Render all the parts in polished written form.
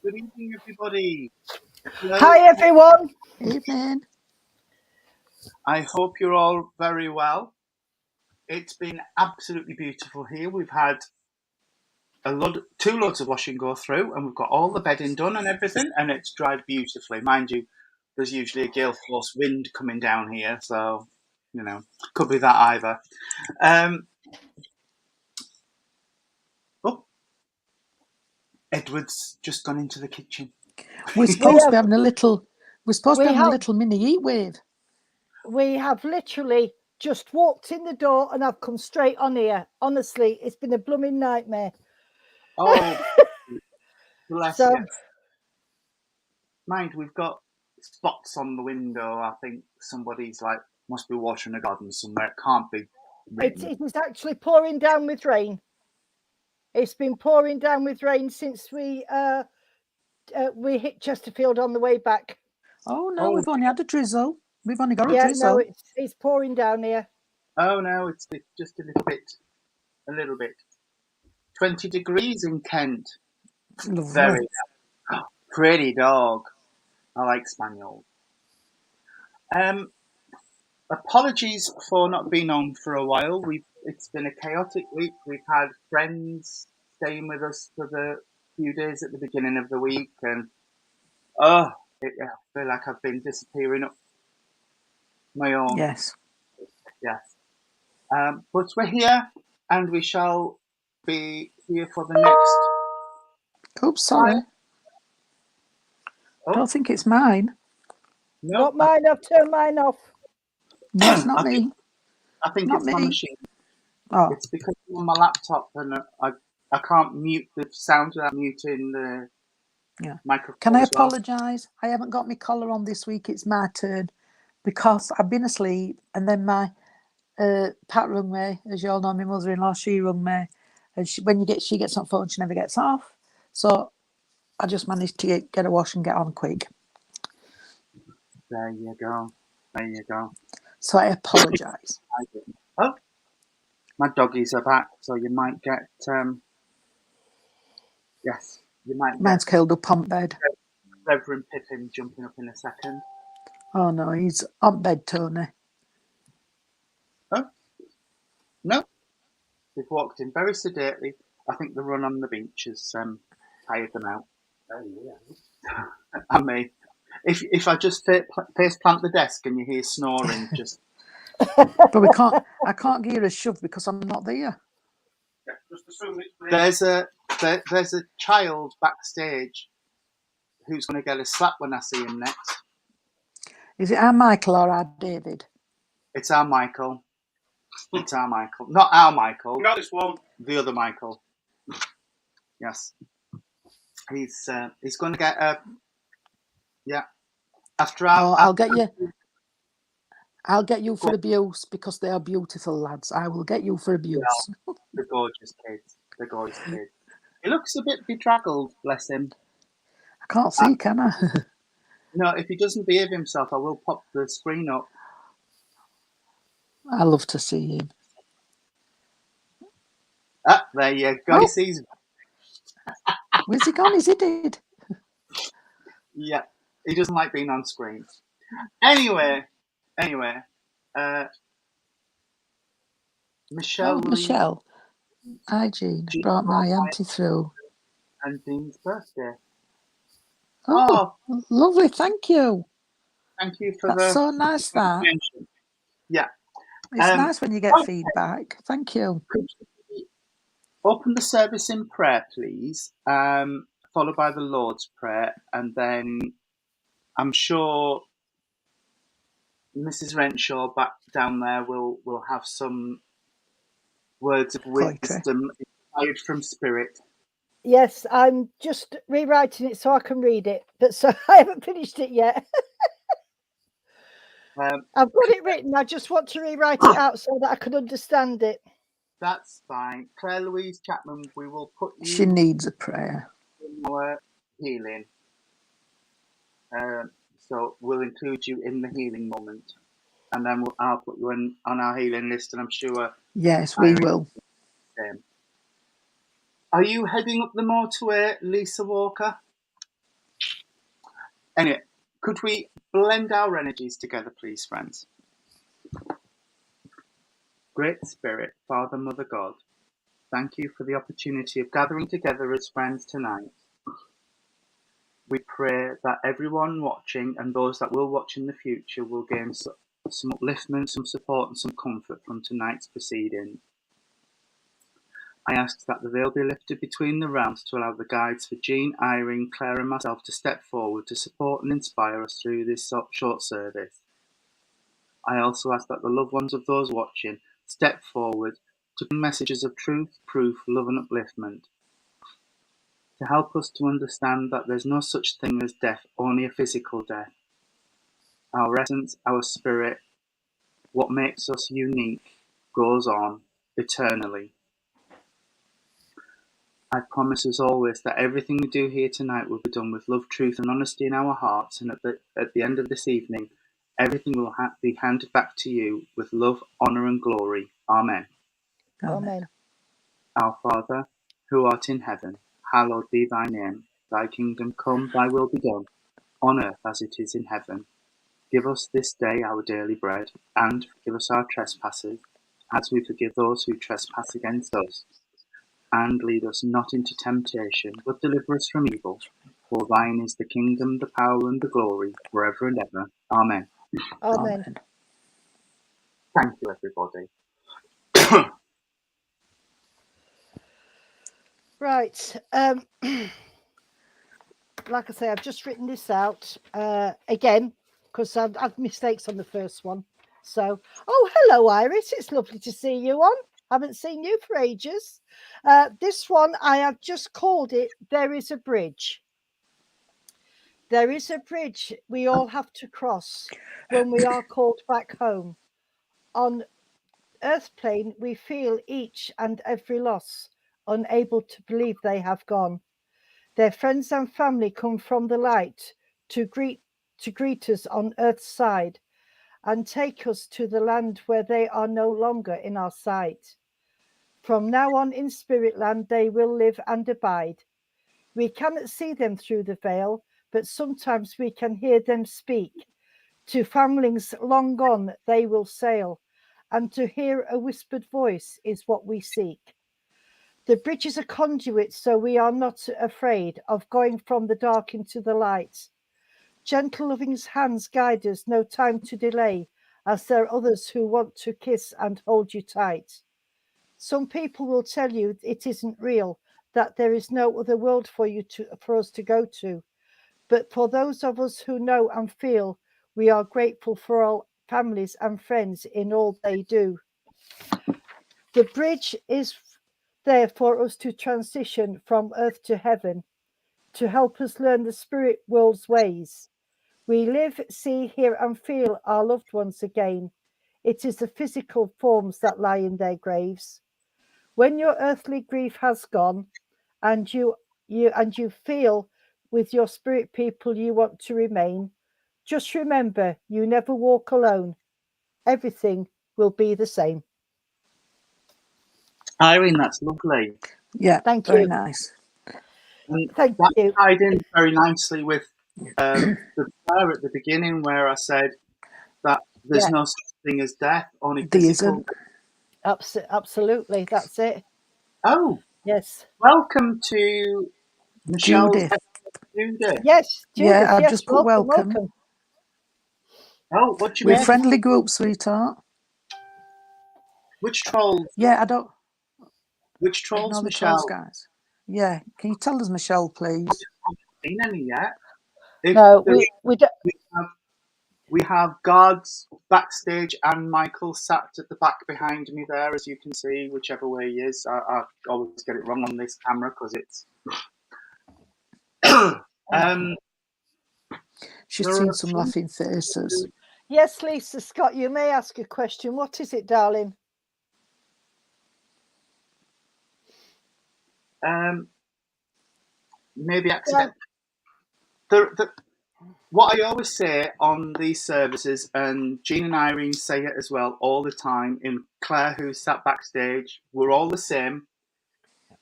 Good evening, everybody. Hello. Hi, everyone. Evening. I hope you're all very well. It's been absolutely beautiful here. We've had two loads of washing go through, and we've got all the bedding done and everything, and it's dried beautifully. Mind you, there's usually a gale force wind coming down here, so could be that either. Edward's just gone into the kitchen. We're supposed to be having a little. We're supposed to be We having a have- little mini heat wave. We have literally just walked in the door and I've come straight on here. Honestly, it's been a blooming nightmare. Oh, bless So- you. Mind, we've got spots on the window. I think somebody's must be watering a garden somewhere. It can't be. It is actually pouring down with rain. It's been pouring down with rain since we hit Chesterfield on the way back. Oh no, we've only had a drizzle. We've only got a drizzle. No, it's pouring down here. Oh no, it's just a little bit. 20 degrees in Kent. Lovely. Very pretty dog. I like spaniels. Apologies for not being on for a while. It's been a chaotic week. We've had friends staying with us for the few days at the beginning of the week, and I feel like I've been disappearing up my own. Yes. But we're here, and we shall be here for the next. Oops, sorry. I don't think it's mine. No, Not mine. I've turned mine off. No, it's not me. I think Not it's my me. machine. Oh, It's because I'm on my laptop and I can't mute the sound without muting the microphone. can I as well. apologise? I haven't got my collar on this week. It's my turn because I've been asleep, and then my Pat rung me. As you all know, my mother-in-law, she rung me, and she gets on phone, she never gets off. So I just managed to get a wash and get on quick. There you go. So I apologise. Oh, my doggies are back, so you might get. Yes, you might. Mine's curled up on bed. Reverend Pippin jumping up in a second. Oh no, he's on bed, Tony. Oh, no. They've walked in very sedately. I think the run on the beach has tired them out. Oh yeah. I mean, if I just face plant the desk and you hear snoring, just. But I can't give you a shove because I'm not there. Yeah, just assume it's there's a child backstage who's going to get a slap when I see him next. Is it our Michael or our David? It's our Michael. It's our Michael. Not our Michael. Not this one. The other Michael. Yes. He's going to get a. Yeah. After I'll get you for abuse because they are beautiful lads. I will get you for abuse. Yeah, the gorgeous kids. He looks a bit bedraggled, bless him. I can't see, can I? No, if he doesn't behave himself, I will pop the screen up. I love to see him. There you go. Oh. He's... Where's he gone? Is he dead? Yeah, he doesn't like being on screen. Anyway, Michelle. Oh, Michelle. Hi, Jean. Brought my auntie through. And Dean's birthday. Oh, lovely. Thank you. Thank you for That's so nice, that. Yeah. It's nice when you get feedback. Thank you. Could you open the service in prayer, please, followed by the Lord's Prayer, and then I'm sure Mrs. Renshaw back down there will have some words of wisdom inspired from Spirit. Yes, I'm just rewriting it so I can read it, but so I haven't finished it yet. I've got it written. I just want to rewrite it out so that I can understand it. That's fine. Claire Louise Chapman, we will put you. She needs a prayer. In our healing. So we'll include you in the healing moment, and then I'll put you on our healing list, and I'm sure. Yes, we will. Are you heading up the motorway, Lisa Walker? Anyway, could we blend our energies together, please, friends? Great Spirit, Father, Mother, God, thank you for the opportunity of gathering together as friends tonight. We pray that everyone watching and those that will watch in the future will gain some upliftment, some support and some comfort from tonight's proceedings. I ask that the veil be lifted between the realms to allow the guides for Jean, Irene, Claire and myself to step forward to support and inspire us through this short service. I also ask that the loved ones of those watching step forward to bring messages of truth, proof, love and upliftment, to help us to understand that there's no such thing as death, only a physical death. Our essence, our spirit, what makes us unique, goes on eternally. I promise as always that everything we do here tonight will be done with love, truth and honesty in our hearts, and at the end of this evening, everything will be handed back to you with love, honour and glory. Amen. Amen. Our Father, who art in heaven, hallowed be thy name. Thy kingdom come, thy will be done, on earth as it is in heaven. Give us this day our daily bread, and forgive us our trespasses, as we forgive those who trespass against us. And lead us not into temptation, but deliver us from evil. For thine is the kingdom, the power, and the glory, forever and ever. Amen. Amen. Thank you, everybody. Right. Like I say, I've just written this out again because I've had mistakes on the first one. So, oh, hello, Iris. It's lovely to see you on. Haven't seen you for ages. This one, I have just called it There is a Bridge. There is a bridge we all have to cross when we are called back home. On Earth plane, we feel each and every loss, unable to believe they have gone. Their friends and family come from the light to greet us on Earth's side and take us to the land where they are no longer in our sight. From now on in Spirit Land they will live and abide. We cannot see them through the veil, but sometimes we can hear them speak. To families long gone they will sail, and to hear a whispered voice is what we seek. The bridge is a conduit, so we are not afraid of going from the dark into the light. Gentle loving hands guide us, no time to delay, as there are others who want to kiss and hold you tight. Some people will tell you it isn't real, that there is no other world for us to go to. But for those of us who know and feel, we are grateful for all families and friends in all they do. The bridge is there for us to transition from earth to heaven, to help us learn the spirit world's ways. We live, see, hear and feel our loved ones again. It is the physical forms that lie in their graves. When your earthly grief has gone and you feel with your spirit people you want to remain, just remember you never walk alone. Everything will be the same. Irene, that's lovely. Yeah, Thank very you. nice. And Thank that you. tied in very nicely with the prayer at the beginning where I said that there's no such thing as death, only There physical. isn't. Absolutely, that's it. Oh, Yes. welcome to Michelle's Judith. Judith. Yes, Judith. Yeah, I've yes, just put welcome. Oh, what do you We're mean? a friendly group, sweetheart. Which trolls? Yeah, I don't Which trolls, ignore the Michelle? trolls, guys. Yeah, can you tell us, Michelle, please? Seen any yet? If No, there's- we don't. we have guards backstage and Michael sat at the back behind me there, as you can see, whichever way he is. I always get it wrong on this camera because it's. She's there seen are some few- laughing faces. Yes, Lisa Scott, you may ask a question. What is it, darling? Maybe accident. What I always say on these services, and Jean and Irene say it as well all the time, and Claire, who sat backstage, we're all the same.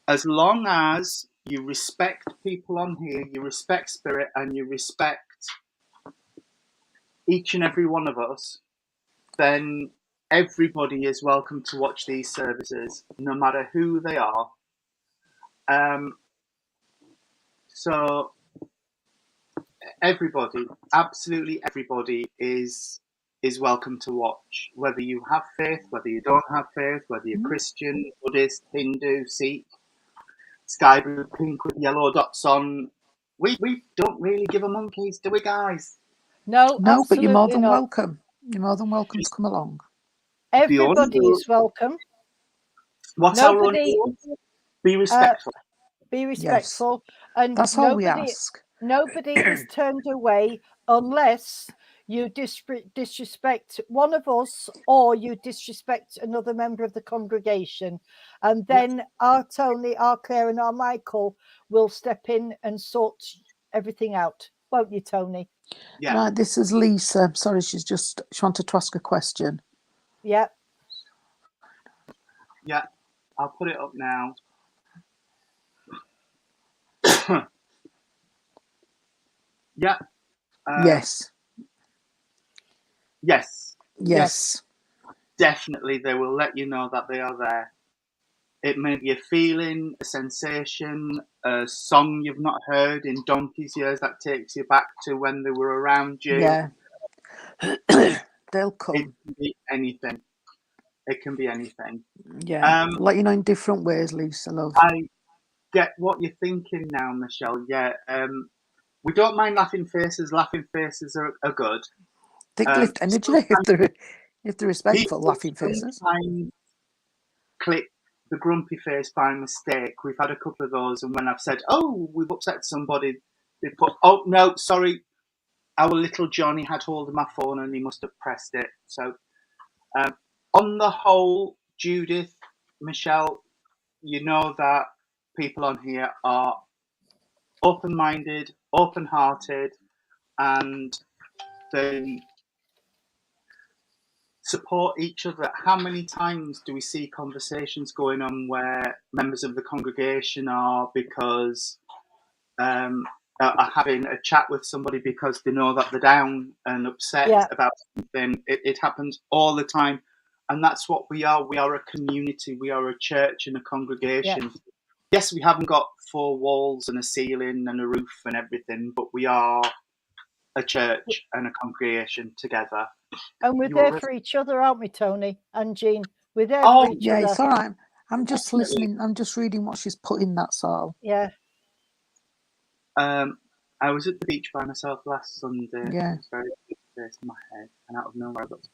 As long as you respect people on here, you respect spirit, and you respect each and every one of us, then everybody is welcome to watch these services, no matter who they are. So everybody, absolutely everybody, is welcome to watch, whether you have faith, whether you don't have faith, whether you're Christian, Buddhist, Hindu, Sikh, sky blue, pink with yellow dots on. We don't really give a monkeys, do we, guys? No, No, but you're more absolutely than not. welcome. You're more than welcome to come along. Everybody is welcome. What's Nobody, our own rule? Be respectful. Be respectful, and That's all we ask. Nobody is turned away unless you disrespect one of us or you disrespect another member of the congregation, and then our Tony, our Claire, and our Michael will step in and sort everything out, won't you, Tony? Yeah. Right, this is Lisa. Sorry, she wanted to ask a question. Yeah. Yeah, I'll put it up now. Yeah. Yes. Yes. Definitely, they will let you know that they are there. It may be a feeling, a sensation, a song you've not heard in donkey's years that takes you back to when they were around you. Yeah. They'll come. It can be anything. It can be anything. Yeah. Let you know in different ways, Lisa, love. I get what you're thinking now, Michelle. Yeah. We don't mind laughing faces. Laughing faces are good. They lift energy if they're respectful, laughing faces. Click the grumpy face by mistake. We've had a couple of those, and when I've said, "Oh, we've upset somebody," they put, "Oh no, sorry, our little Johnny had hold of my phone and he must have pressed it." So, on the whole, Judith, Michelle, you know that people on here are open-minded, open-hearted, and they support each other. How many times do we see conversations going on where members of the congregation are having a chat with somebody because they know that they're down and upset about something? It happens all the time, and that's what we are. We are a community. We are a church and a congregation. Yes, we haven't got 4 walls and a ceiling and a roof and everything, but we are a church and a congregation together. And we're there for each other, aren't we, Tony and Jean? We're there for each other. Yeah, it's all right. I'm just listening. I'm just reading what she's put in, that's all. Yeah. I was at the beach by myself last Sunday. Yeah. It's very big face in my head, and out of nowhere I got...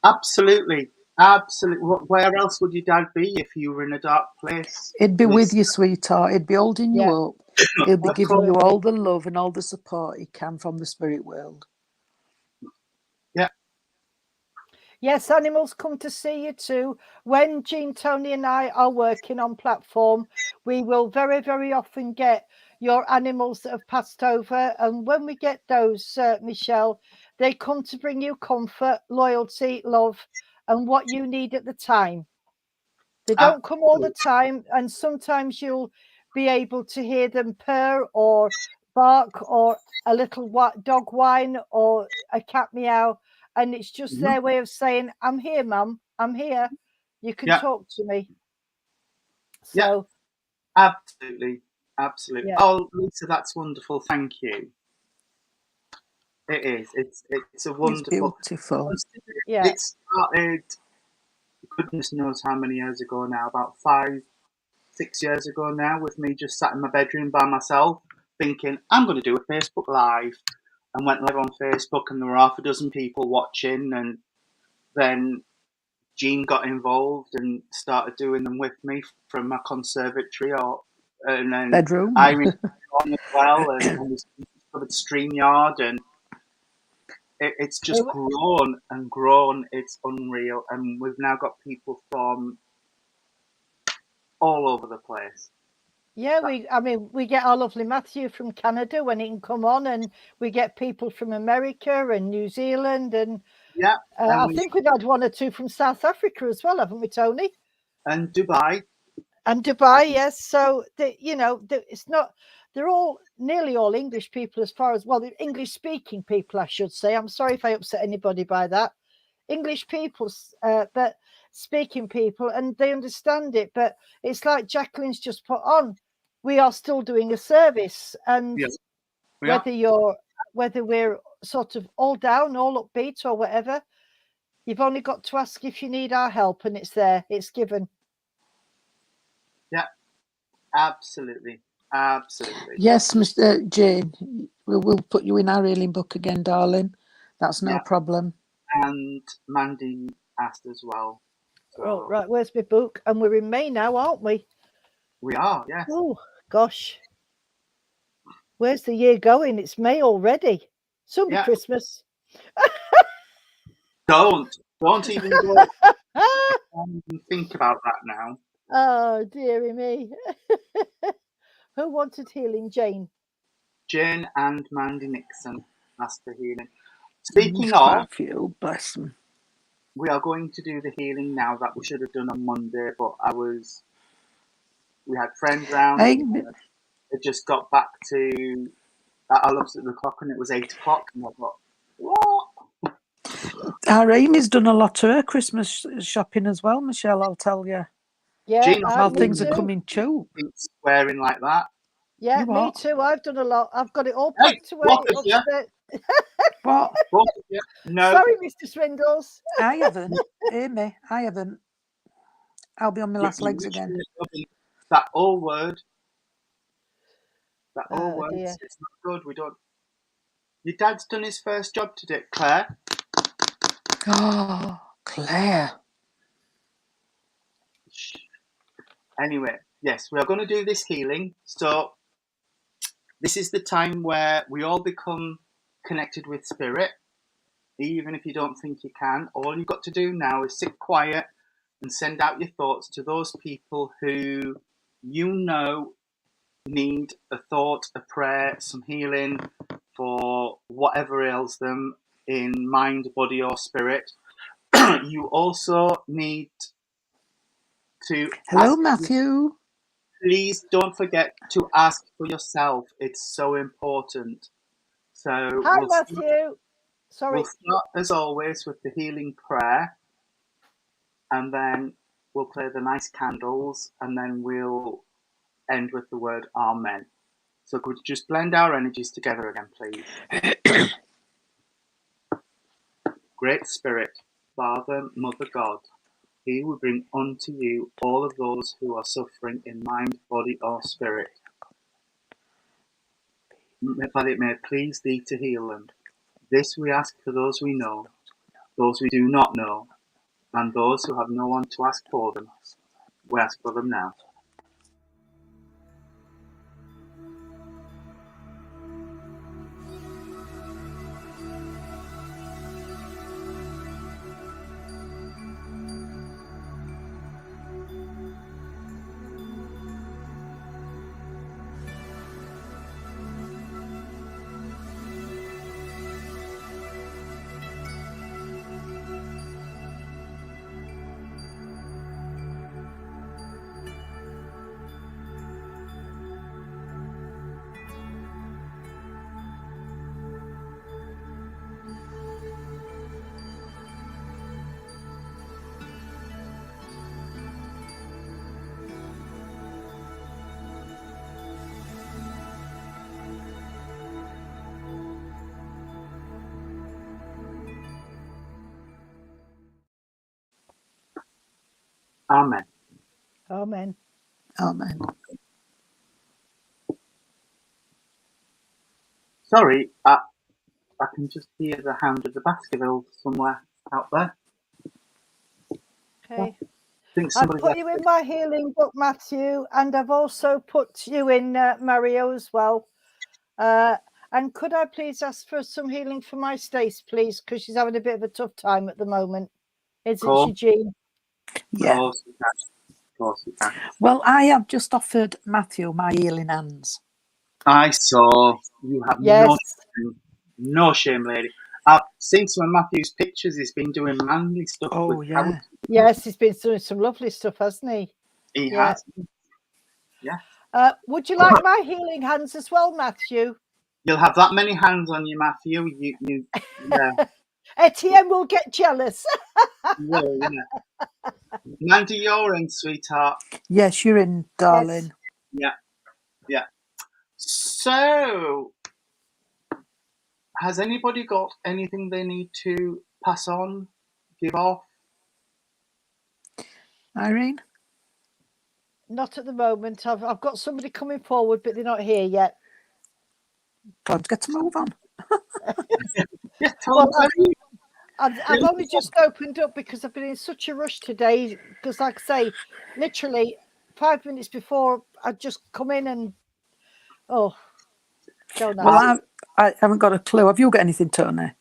Absolutely. Where else would your dad be if you were in a dark place? He'd be with you, sweetheart. He'd be holding you up. He'll be giving you all the love and all the support he can from the spirit world. Yeah. Yes, animals come to see you too. When Jean, Tony and I are working on platform, we will very, very often get your animals that have passed over. And when we get those, Michelle, they come to bring you comfort, loyalty, love, and what you need at the time. They don't come all the time, and sometimes you'll be able to hear them purr or bark or a little dog whine or a cat meow, and it's just their way of saying, "I'm here, Mum. I'm here. You can talk to me." So, absolutely. Yeah. Oh, Lisa, that's wonderful. Thank you. It is. It's a wonderful. It's beautiful. Yeah. It started, goodness knows how many years ago now, about 5-6 years ago now, with me just sat in my bedroom by myself thinking, I'm going to do a Facebook Live, and went live on Facebook, and there were half a dozen people watching, and then Jean got involved and started doing them with me from my conservatory, and then bedroom. Irene on as well, and we discovered StreamYard, and it's just grown and grown. It's unreal, and we've now got people from all over the place. Yeah, we get our lovely Matthew from Canada when he can come on, and we get people from America and New Zealand, and I think we've had 1 or 2 from South Africa as well, haven't we, Tony? And Dubai. And Dubai, yes. So it's not. they're all nearly all English people, as far as, well, the English speaking people, I should say. I'm sorry if I upset anybody by that. English people, but speaking people, and they understand it. But it's like Jacqueline's just put on. We are still doing a service, and Yes, we are. whether we're sort of all down, all upbeat, or whatever, you've only got to ask if you need our help, and it's there. It's given. Yeah, absolutely. Absolutely. Yes, Mr. Jane, we'll put you in our healing book again, darling. That's no Yeah. problem. And Mandy asked as well. So Oh, right, where's my book? And we're in May now, aren't we? we are, yes. Oh, gosh. Where's the year going? It's May already. Soon be Yeah. Christmas. Don't even go and think about that now. Oh, dearie me. Who wanted healing? Jane. Jane and Mandy Nixon asked for healing. Speaking of, a few, bless them. we are going to do the healing now that we should have done on Monday, but we had friends round. Hey, It just got back to that. I looked at the clock and it was 8 o'clock, and I thought, what? our Amy's done a lot to her Christmas shopping as well, Michelle, I'll tell you. Yeah, Jane, While me things are too. coming cheap. Swearing like that. Yeah, You me what? too. I've done a lot. I've got it all Hey, packed away what is ya? upstairs. What? Both of you. No. Sorry, Mr. Swindles. I haven't. Amy, I haven't. I'll be on my last You legs literally again. loving that old word. That old Oh, word. dear. It's not good. We don't. Your dad's done his first job today, Claire. Oh, Claire. Anyway, yes, we are going to do this healing. So this is the time where we all become connected with spirit, even if you don't think you can. All you've got to do now is sit quiet and send out your thoughts to those people who you know need a thought, a prayer, some healing for whatever ails them in mind, body, or spirit. You also need to Hello, ask, Matthew. please don't forget to ask for yourself. It's so important. So Hi, Matthew. Sorry. we'll start as always with the healing prayer, and then we'll play the nice candles, and then we'll end with the word Amen. So could you just blend our energies together again, please? Great Spirit, Father, Mother God, here we bring unto you all of those who are suffering in mind, body, or spirit. That it may please thee to heal them. This we ask for those we know, those we do not know, and those who have no one to ask for them. We ask for them now. Amen. Amen. Amen. Sorry, I can just hear the Hound of the Baskervilles somewhere out there. Okay. I think I've somebody's put you in my healing book, Matthew, and I've also put you in Mario as well. And could I please ask for some healing for my Stace, please, because she's having a bit of a tough time at the moment. Isn't she, Jean? Yeah. Of course you can. Well, I have just offered Matthew my healing hands. I saw you have Yes. no shame, lady. I've seen some of Matthew's pictures. He's been doing manly stuff. Oh, with yeah. Howard. Yes, he's been doing some lovely stuff, hasn't he? He Yeah. has. Yeah. Would you like my healing hands as well, Matthew? You'll have that many hands on you, Matthew. Yeah, Etienne will get jealous. you will, yeah. Mandy, you're in, sweetheart. Yes, you're in, darling. Yeah, yeah. So, has anybody got anything they need to pass on, give off? Irene? Not at the moment. I've got somebody coming forward, but they're not here yet. Time to get to move on. Yeah, Well, I've only just opened up because I've been in such a rush today. Because, like I say, literally 5 minutes before I'd just come in and don't know. Well, I haven't got a clue. Have you got anything, Tony?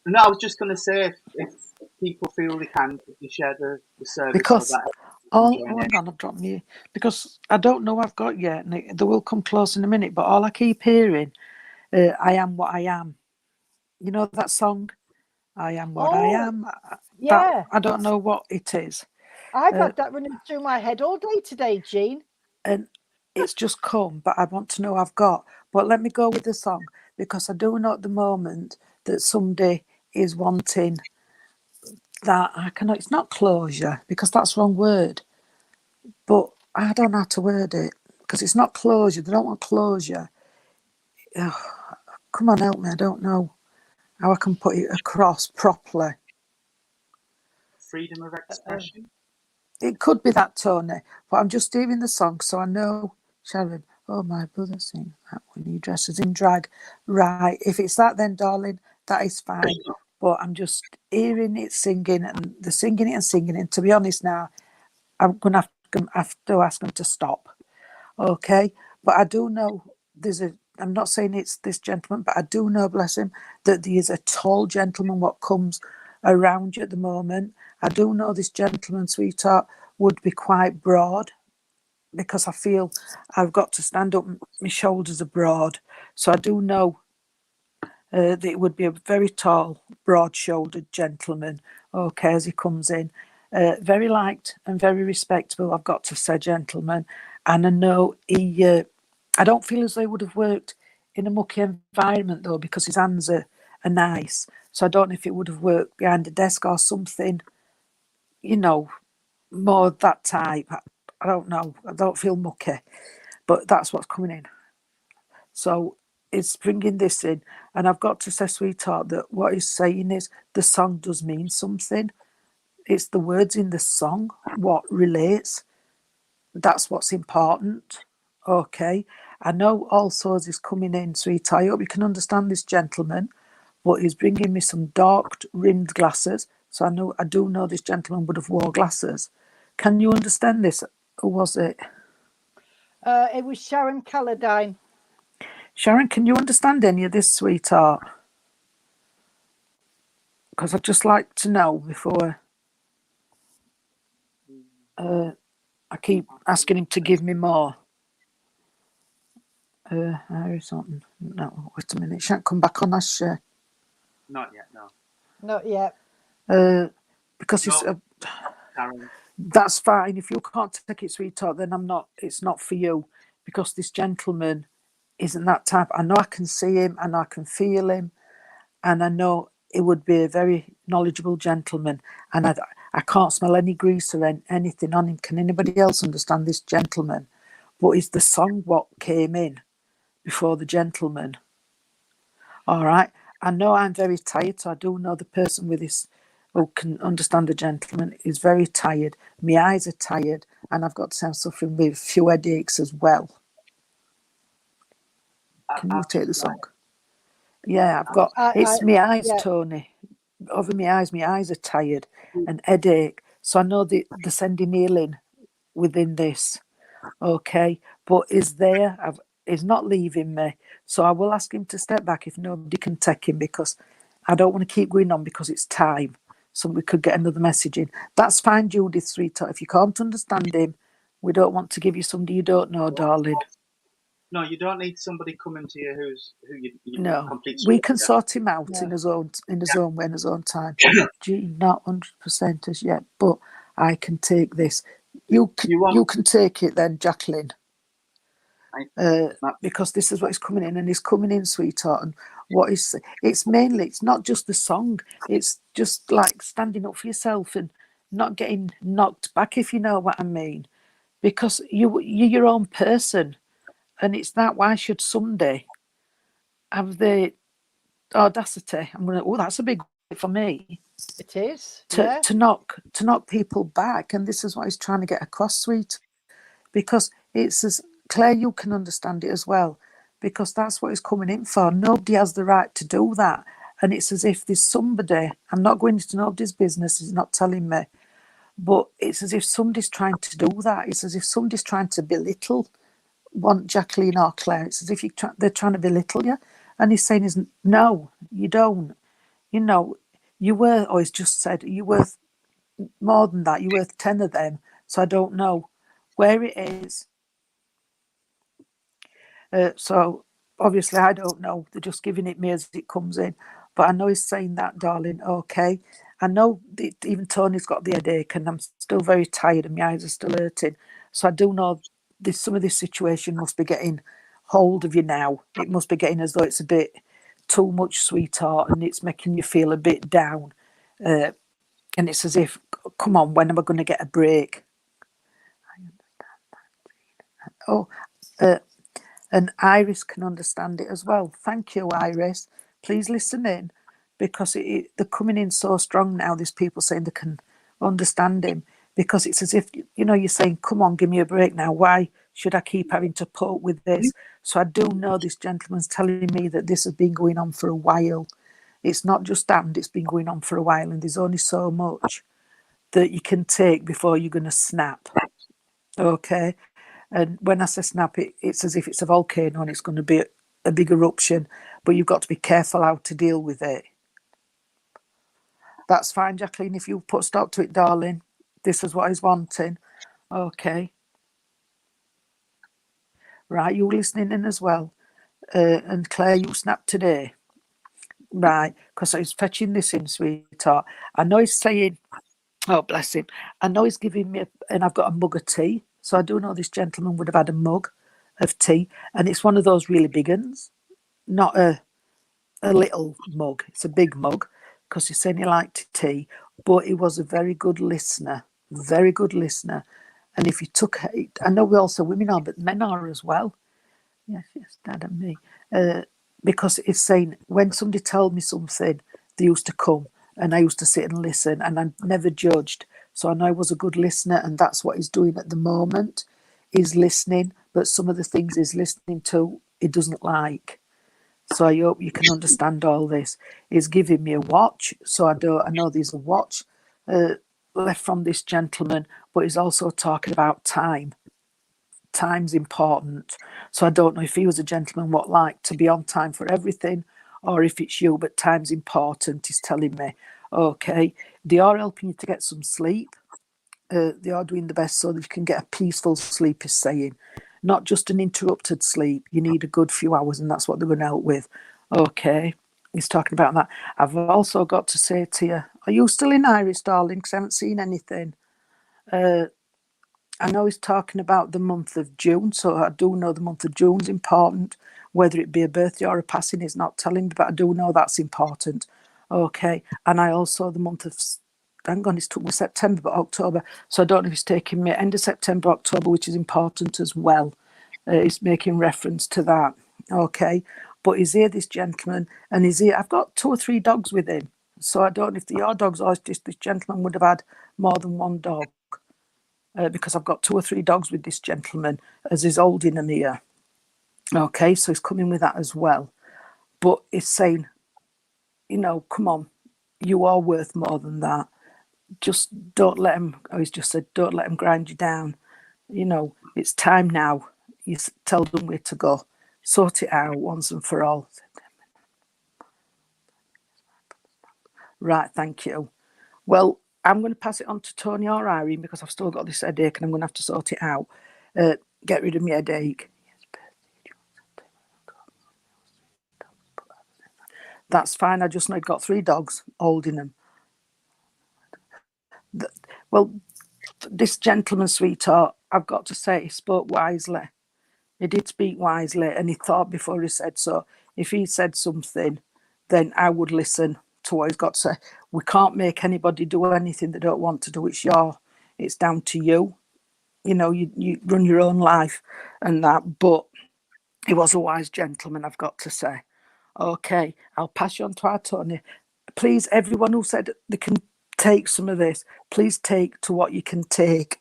No, I was just going to say if people feel they can, if you share the service. Because so that hang on, I've dropped you. Because I don't know I've got yet, and they will come close in a minute. But all I keep hearing, I am what I am. You know that song, I am what I am. Yeah, I don't know what it is. I've had that running through my head all day today, Jean. And it's just come, but I want to know I've got. But let me go with the song, because I do know at the moment that somebody is wanting that. I cannot. It's not closure, because that's the wrong word. But I don't know how to word it, because it's not closure. They don't want closure. Come on, help me. I don't know how I can put it across properly. freedom of expression. It could be that, Tony, but I'm just hearing the song, so I know. Sharon, oh, my brother sing that when he dresses in drag. Right, if it's that, then, darling, that is fine. But I'm just hearing it singing, and they're singing it and singing it. And to be honest now, I'm going to have to ask them to stop. Okay? But I do know I'm not saying it's this gentleman, but I do know, bless him, that there is a tall gentleman what comes around you at the moment. I do know this gentleman, sweetheart, would be quite broad, because I feel I've got to stand up, my shoulders are broad. So I do know that it would be a very tall, broad-shouldered gentleman, okay, as he comes in. Very liked and very respectable, I've got to say, gentleman. And I know I don't feel as though he would have worked in a mucky environment, though, because his hands are nice. So I don't know if it would have worked behind a desk or something, more that type. I don't know. I don't feel mucky, but that's what's coming in. So it's bringing this in. And I've got to say, sweetheart, that what he's saying is the song does mean something. It's the words in the song, what relates. That's what's important. Okay. I know also as he's coming in, sweetheart, I hope you can understand this gentleman, but he's bringing me some dark rimmed glasses. So I do know this gentleman would have wore glasses. Can you understand this? Who was it? It was Sharon Calladine. Sharon, can you understand any of this, sweetheart? Because I'd just like to know before I keep asking him to give me more. Something. No, wait a minute. She shan't come back on, has she? Not yet, no. Not yet. Because No. Karen. That's fine. If you can't take it, sweetheart, then it's not for you, because this gentleman isn't that type. I know I can see him and I can feel him, and I know he would be a very knowledgeable gentleman, and I can't smell any grease or anything on him. Can anybody else understand this gentleman? But is the song what came in before the gentleman? All right. I know I'm very tired, so I do know the person with this who can understand the gentleman is very tired. My eyes are tired, and I've got to say I'm suffering with a few headaches as well. Can you take the song? Yeah, I've got. It's my eyes, yeah. Tony. Over my eyes are tired and headache. So I know they're sending healing within this. Okay, but is not leaving me. So I will ask him to step back if nobody can take him, because I don't want to keep going on, because it's time. So we could get another message in. That's fine, Judith, sweetheart. If you can't understand him, we don't want to give you somebody you don't know, darling. No, you don't need somebody coming to you who you no. complete. We can sort him out in his own way, in his own time. Gee, not 100% as yet, but I can take this. You can take it then, Jacqueline. because this is what is coming in, and he's coming in, sweetheart. And what is it's mainly, it's not just the song, it's just like standing up for yourself and not getting knocked back, if you know what I mean. Because you're your own person, and it's that, why should somebody have the audacity? I'm gonna, oh, that's a big word for me. It is. To knock people back, and this is what he's trying to get across, sweet. Because it's as Claire, you can understand it as well, because that's what he's coming in for. Nobody has the right to do that, and it's as if there's somebody. I'm not going into nobody's business. He's not telling me, but it's as if somebody's trying to do that. It's as if somebody's trying to belittle one Jacqueline or Claire. It's as if they're trying to belittle you, and he's saying, "Is no, you don't. You know, you were." Or he's just said, "You're worth more than that. You're worth 10 of them." So I don't know where it is. So obviously I don't know. They're just giving it me as it comes in. But I know he's saying that, darling. Okay. I know even Tony's got the headache, and I'm still very tired, and my eyes are still hurting. So I do know some of this situation must be getting hold of you now. It must be getting as though it's a bit too much, sweetheart, and it's making you feel a bit down. And it's as if, come on, when am I going to get a break? Oh, and Iris can understand it as well. Thank you, Iris. Please listen in, because they're coming in so strong now. There's people saying they can understand him, because it's as if, you're saying, come on, give me a break now. Why should I keep having to put up with this? So I do know this gentleman's telling me that this has been going on for a while. It's not just that, it's been going on for a while, and there's only so much that you can take before you're going to snap. Okay? And when I say snap, it's as if it's a volcano and it's going to be a big eruption, but you've got to be careful how to deal with it. That's fine, Jacqueline, if you put stop to it, darling. This is what he's wanting. Okay. Right, you listening in as well. And Claire, you snapped today. Right, because I was fetching this in, sweetheart. I know he's saying, oh, bless him. I know he's giving me, and I've got a mug of tea. So I do know this gentleman would have had a mug of tea, and it's one of those really big ones, not a little mug. It's a big mug, because he's saying he liked tea, but he was a very good listener, very good listener. And if you took it, I know we also women are, but men are as well. Yes, Dad and me. Because it's saying, when somebody told me something, they used to come, and I used to sit and listen, and I never judged. So I know I was a good listener, and that's what he's doing at the moment. He's listening, but some of the things he's listening to, he doesn't like. So I hope you can understand all this. He's giving me a watch, so I know there's a watch left from this gentleman, but he's also talking about time. Time's important. So I don't know if he was a gentleman what like to be on time for everything, or if it's you, but time's important, he's telling me. Okay, they are helping you to get some sleep. They are doing the best so that you can get a peaceful sleep, is saying. Not just an interrupted sleep. You need a good few hours, and that's what they're going to help with. Okay, he's talking about that. I've also got to say to you, are you still in Iris, darling? Because I haven't seen anything. I know he's talking about the month of June, so I do know the month of June's important. Whether it be a birthday or a passing is not telling me, but I do know that's important. Okay, and I also the month of, hang on, it's took me September, but October. So I don't know if he's taking me end of September, October, which is important as well. He's making reference to that. Okay, but he's here, this gentleman, and he's here. I've got 2 or 3 dogs with him, so I don't know if they are dogs or if this gentleman would have had more than one dog. Because I've got 2 or 3 dogs with this gentleman as he's holding them here. Okay, so he's coming with that as well. But he's saying, come on, you are worth more than that. Just don't let him, he's just said, don't let him grind you down. It's time now. You tell them where to go. Sort it out once and for all. Right, thank you. Well, I'm going to pass it on to Tony or Irene, because I've still got this headache and I'm going to have to sort it out. Get rid of my headache. That's fine. I just know I've got 3 dogs holding them. Well, this gentleman, sweetheart, I've got to say, he spoke wisely. He did speak wisely, and he thought before he said so. If he said something, then I would listen to what he's got to say. We can't make anybody do anything they don't want to do. It's down to you. You know, you run your own life and that. But he was a wise gentleman, I've got to say. Okay, I'll pass you on to our Tony. Please, everyone who said they can take some of this, please take to what you can take.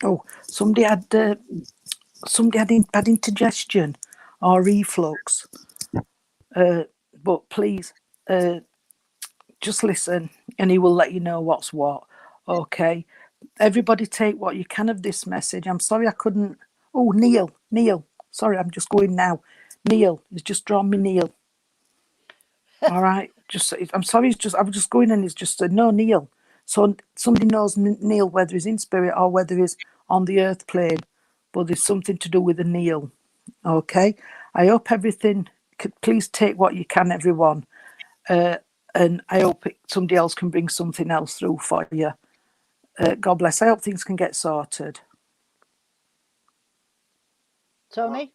Oh, somebody had bad indigestion or reflux. But please, just listen, and he will let you know what's what. Okay, everybody take what you can of this message. I'm sorry I couldn't. Oh, Neil. Sorry, I'm just going now. Neil has just drawn me Neil. All right, I'm sorry. I was just going, and he's just said no, Neil. So somebody knows Neil, whether he's in spirit or whether he's on the earth plane, but there's something to do with a Neil. Okay, I hope everything. Please take what you can, everyone, and I hope somebody else can bring something else through for you. God bless. I hope things can get sorted. Tony?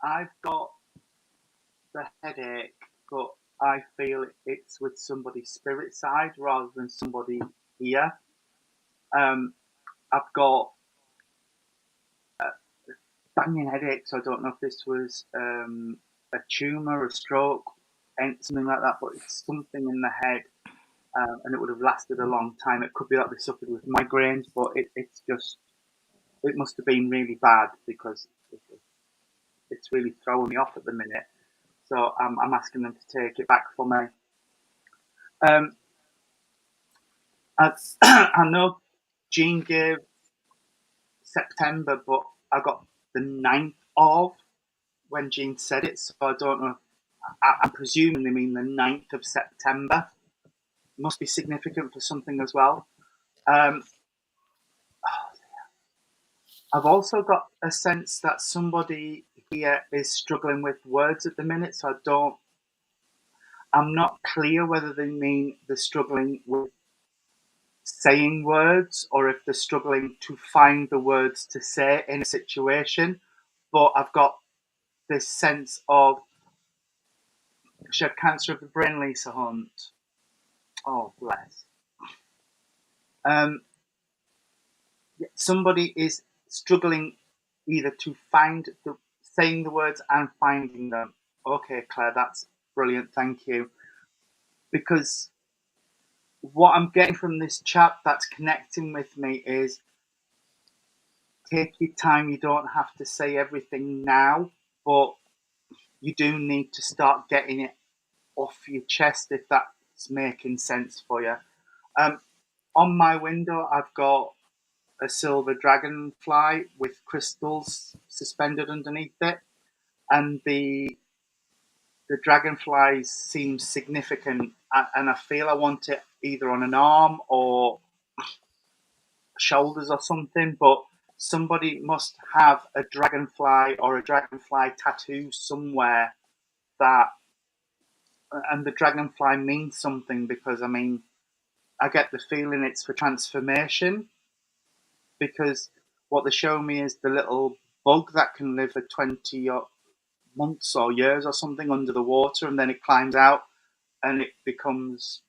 I've got the headache, but I feel it's with somebody's spirit side rather than somebody here. I've got a banging headache, so I don't know if this was a tumour, a stroke, and something like that, but it's something in the head, and it would have lasted a long time. It could be that they suffered with migraines, but it must have been really bad because it's really throwing me off at the minute. So I'm asking them to take it back for me. I know Jean gave September, but I got the 9th of when Jean said it, so I don't know. I'm presuming they mean the 9th of September. Must be significant for something as well. I've also got a sense that somebody here is struggling with words at the minute, so I'm not clear whether they mean they're struggling with saying words or if they're struggling to find the words to say in a situation. But I've got this sense of she had cancer of the brain, Lisa Hunt. Oh, bless. Somebody is struggling either to find saying the words and finding them. Okay, Claire, that's brilliant. Thank you. Because what I'm getting from this chat that's connecting with me is take your time. You don't have to say everything now, but you do need to start getting it off your chest if that's making sense for you. On my window, I've got a silver dragonfly with crystals suspended underneath it, and the dragonfly seems significant, and I feel I want it either on an arm or shoulders or something, but somebody must have a dragonfly or a dragonfly tattoo somewhere and the dragonfly means something because, I mean, I get the feeling it's for transformation because what they show me is the little bug that can live for 20 months or years or something under the water, and then it climbs out and it becomes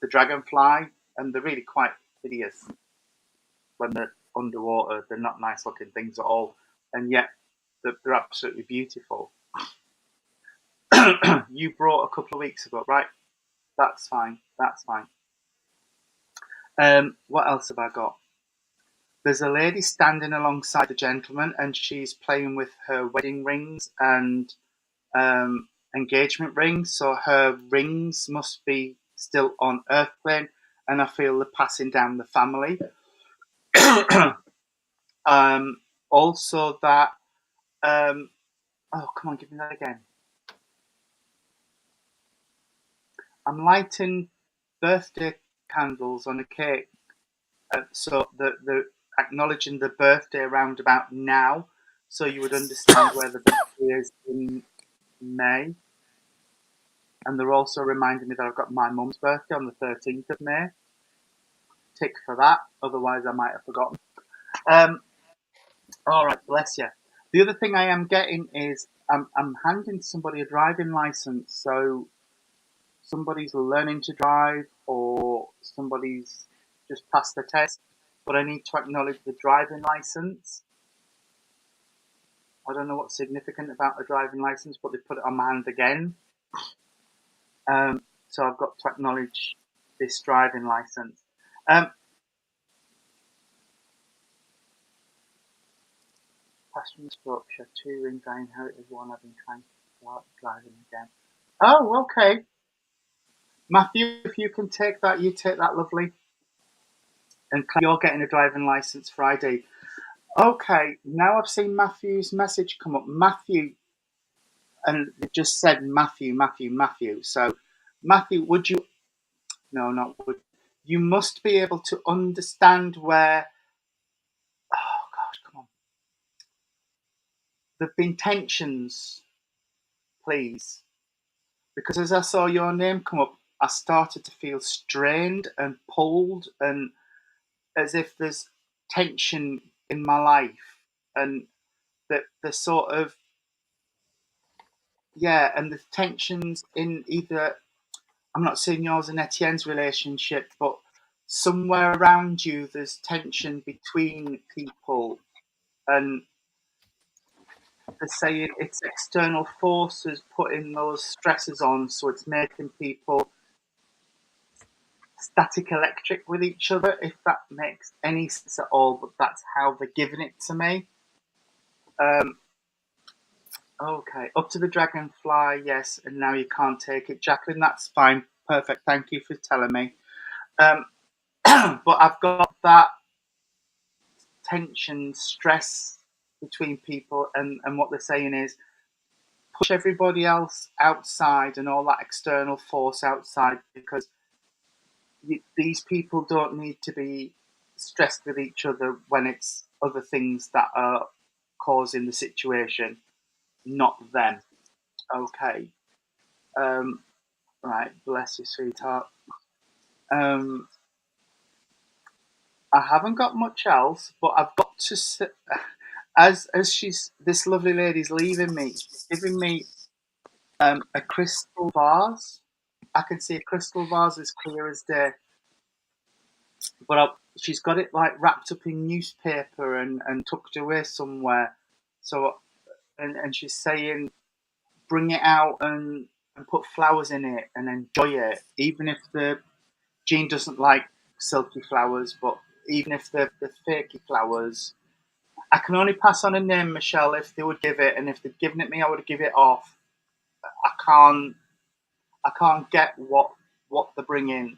the dragonfly, and they're really quite hideous when they're underwater. They're not nice looking things at all, and yet they're absolutely beautiful. You brought a couple of weeks ago, right? That's fine. What else have I got? There's a lady standing alongside a gentleman, and she's playing with her wedding rings and engagement rings. So her rings must be still on Earth plane, and I feel they're passing down the family. Also, that oh, come on, give me that again. I'm lighting birthday candles on a cake, so they're acknowledging the birthday around about now, so you would understand where the birthday is in May. And they're also reminding me that I've got my mum's birthday on the 13th of May. Tick for that, otherwise I might have forgotten. All right, bless you. The other thing I am getting is I'm handing somebody a driving license, so somebody's learning to drive or somebody's just passed the test, but I need to acknowledge the driving license. I don't know what's significant about a driving license, but they put it on my hand again. So I've got to acknowledge this driving license. Passion structure, 2 rings I inherited, 1 I've been trying to start driving again. Oh, okay. Matthew, if you can take that, you take that, lovely. And you're getting a driving license Friday. Okay, now I've seen Matthew's message come up. Matthew, and it just said Matthew. So, Matthew, would you? No, not would. You must be able to understand where. Oh gosh, come on. There've been tensions, please, because as I saw your name come up, I started to feel strained and pulled, and as if there's tension in my life, and that the sort of and the tensions in either, I'm not saying yours and Etienne's relationship, but somewhere around you there's tension between people, and they're saying it's external forces putting those stresses on, so it's making people static electric with each other, if that makes any sense at all, but that's how they're giving it to me. Okay, up to the dragonfly, yes, and now you can't take it. Jacqueline, that's fine. Perfect, thank you for telling me. But I've got that tension, stress between people, and what they're saying is push everybody else outside and all that external force outside, because these people don't need to be stressed with each other when it's other things that are causing the situation, not them. Okay. Right, bless you, sweetheart. I haven't got much else, but I've got to as this lovely lady's leaving me, giving me a crystal vase. I can see a crystal vase as clear as day, but she's got it like wrapped up in newspaper and tucked away somewhere. So, and she's saying, bring it out and put flowers in it and enjoy it, even if Jean doesn't like silky flowers, but even if they're fakey flowers. I can only pass on a name, Michelle, if they would give it, and if they'd given it me, I would give it off. I can't get what they're bringing.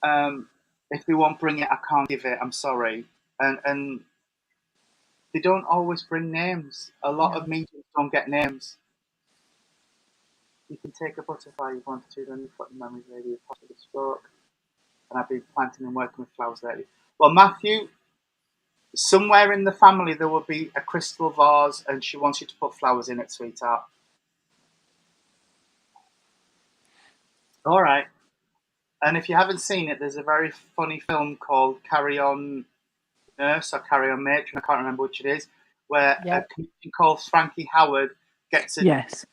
If they won't bring it, I can't give it. I'm sorry. And they don't always bring names. A lot of mediums don't get names. You can take a butterfly you want to, then you've got the memories lady, a positive stroke. And I've been planting and working with flowers lately. Well, Matthew, somewhere in the family there will be a crystal vase, and she wants you to put flowers in it, sweetheart. All right. And if you haven't seen it, there's a very funny film called Carry On Nurse or Carry On Matron, I can't remember which it is, where a comedian called Frankie Howard gets a yes.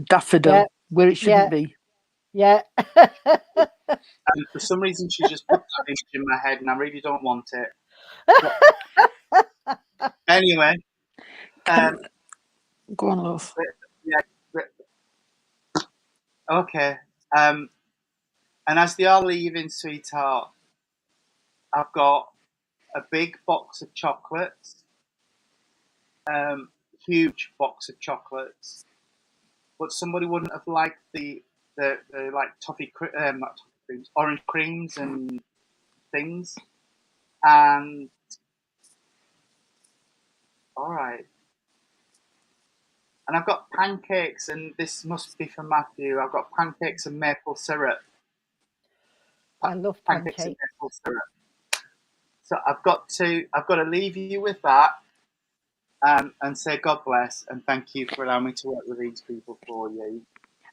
Daffodil, where it shouldn't be. Yeah. And for some reason, she just put that image in my head, and I really don't want it. But anyway. Go on, love. Okay. And as they are leaving, sweetheart, I've got a big box of chocolates. Huge box of chocolates. But somebody wouldn't have liked the like toffee, not toffee creams, orange creams and things. And all right. And I've got pancakes, and this must be for Matthew. I've got pancakes and maple syrup. I love pancakes and maple syrup. So I've got to leave you with that, and say God bless and thank you for allowing me to work with these people for you.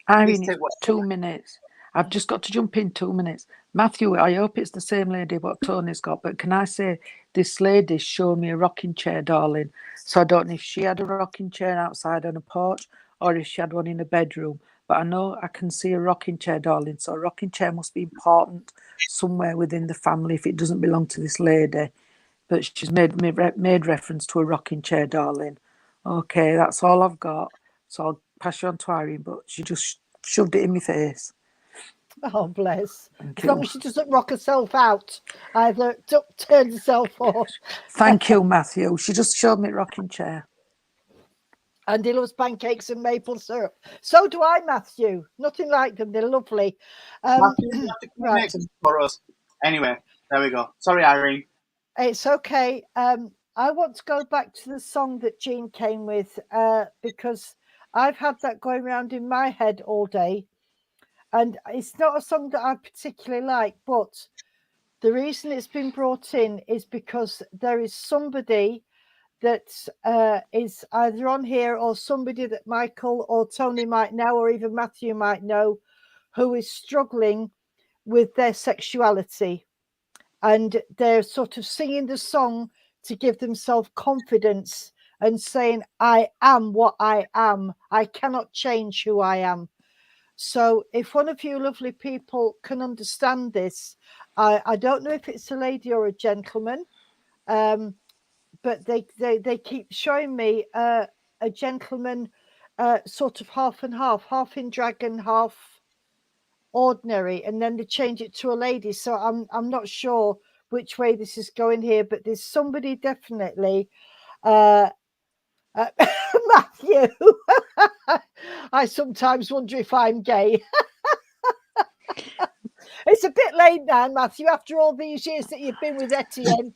Irene, it's 2 minutes. I've just got to jump in 2 minutes. Matthew, I hope it's the same lady what Tony's got, but can I say this lady's shown me a rocking chair, darling. So I don't know if she had a rocking chair outside on a porch or if she had one in a bedroom. But I know I can see a rocking chair, darling. So a rocking chair must be important somewhere within the family if it doesn't belong to this lady. But she's made reference to a rocking chair, darling. Okay, that's all I've got. So I'll pass you on to Irene, but she just shoved it in my face. Oh, bless. Thank As you. long as she doesn't rock herself out, either turn herself off. Thank you, Matthew. She just showed me a rocking chair. And he loves pancakes and maple syrup. So do I, Matthew. Nothing like them. They're lovely. Matthew, you have to come and make them for us. Anyway, there we go. Sorry, Irene. It's okay. I want to go back to the song that Jean came with because I've had that going around in my head all day. And it's not a song that I particularly like, but the reason it's been brought in is because there is somebody that is either on here or somebody that Michael or Tony might know or even Matthew might know who is struggling with their sexuality, and they're sort of singing the song to give themselves confidence and saying, I am what I am. I cannot change who I am. So if one of you lovely people can understand this, I don't know if it's a lady or a gentleman, but they keep showing me a gentleman sort of half and half in dragon, half ordinary, and then they change it to a lady. So I'm not sure which way this is going here, but there's somebody definitely Matthew. I sometimes wonder if I'm gay. It's a bit late now, Matthew, after all these years that you've been with Etienne.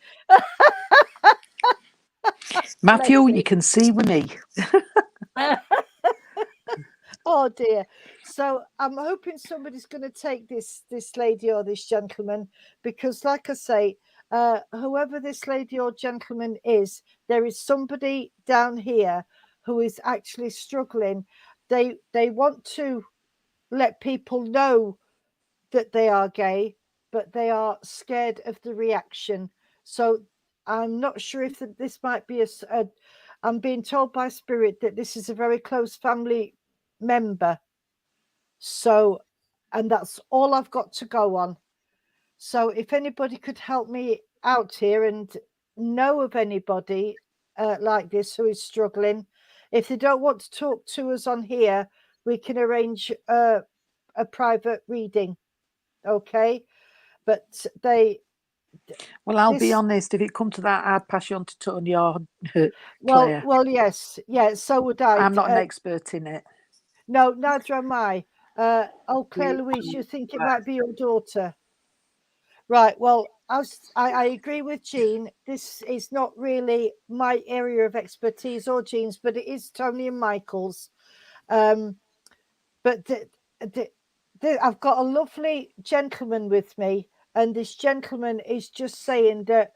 Matthew, you can see with me. Oh dear. So I'm hoping somebody's going to take this lady or this gentleman, because like I say, whoever this lady or gentleman is, there is somebody down here who is actually struggling. They want to let people know that they are gay, but they are scared of the reaction. So I'm not sure if this might be I'm being told by Spirit that this is a very close family member. So, and that's all I've got to go on. So if anybody could help me out here and know of anybody like this who is struggling, if they don't want to talk to us on here, we can arrange a private reading. Okay. But Well, I'll be honest. If it come to that, I'd pass you on to Tony or Claire. Well, yes, yeah. So would I. I'm not an expert in it. No, neither am I. Claire Louise, you think it might be your daughter? Right. Well, I agree with Jean. This is not really my area of expertise or Jean's, but it is Tony and Michael's. But I've got a lovely gentleman with me, and this gentleman is just saying that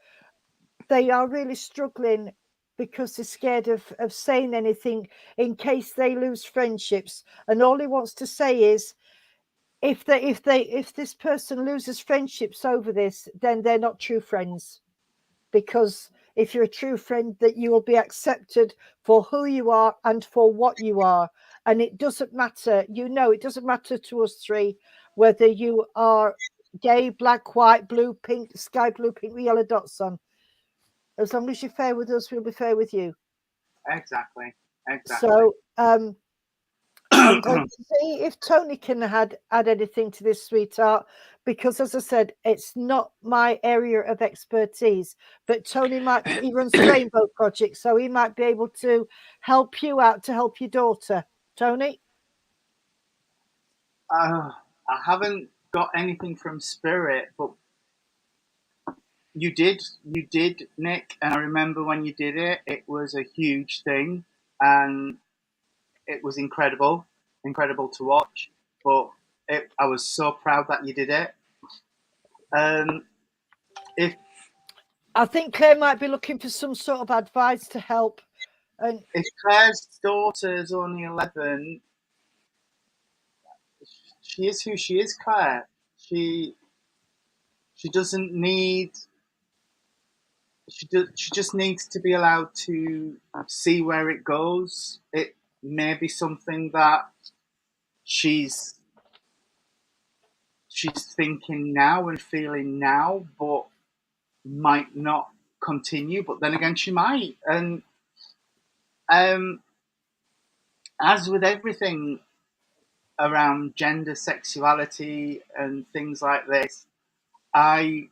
they are really struggling because they're scared of saying anything in case they lose friendships. And all he wants to say is, if this person loses friendships over this, then they're not true friends. Because if you're a true friend, that you will be accepted for who you are and for what you are. And it doesn't matter, it doesn't matter to us three whether you are gay, black, white, blue, pink, sky blue, pink with yellow dots on. As long as you're fair with us, we'll be fair with you. Exactly. So I'm going to see if Tony can add anything to this, sweetheart, because as I said, it's not my area of expertise. But Tony he runs the Rainbow Project, so he might be able to help you out to help your daughter. Tony? I haven't got anything from Spirit, but you did, Nick, and I remember when you did it, it was a huge thing, and it was incredible to watch. But I was so proud that you did it. I think Claire might be looking for some sort of advice to help. And if Claire's daughter's only 11, she is who she is, Claire. She doesn't need. She just needs to be allowed to see where it goes. It may be something that she's thinking now and feeling now, but might not continue. But then again, she might. And as with everything around gender, sexuality, and things like this, I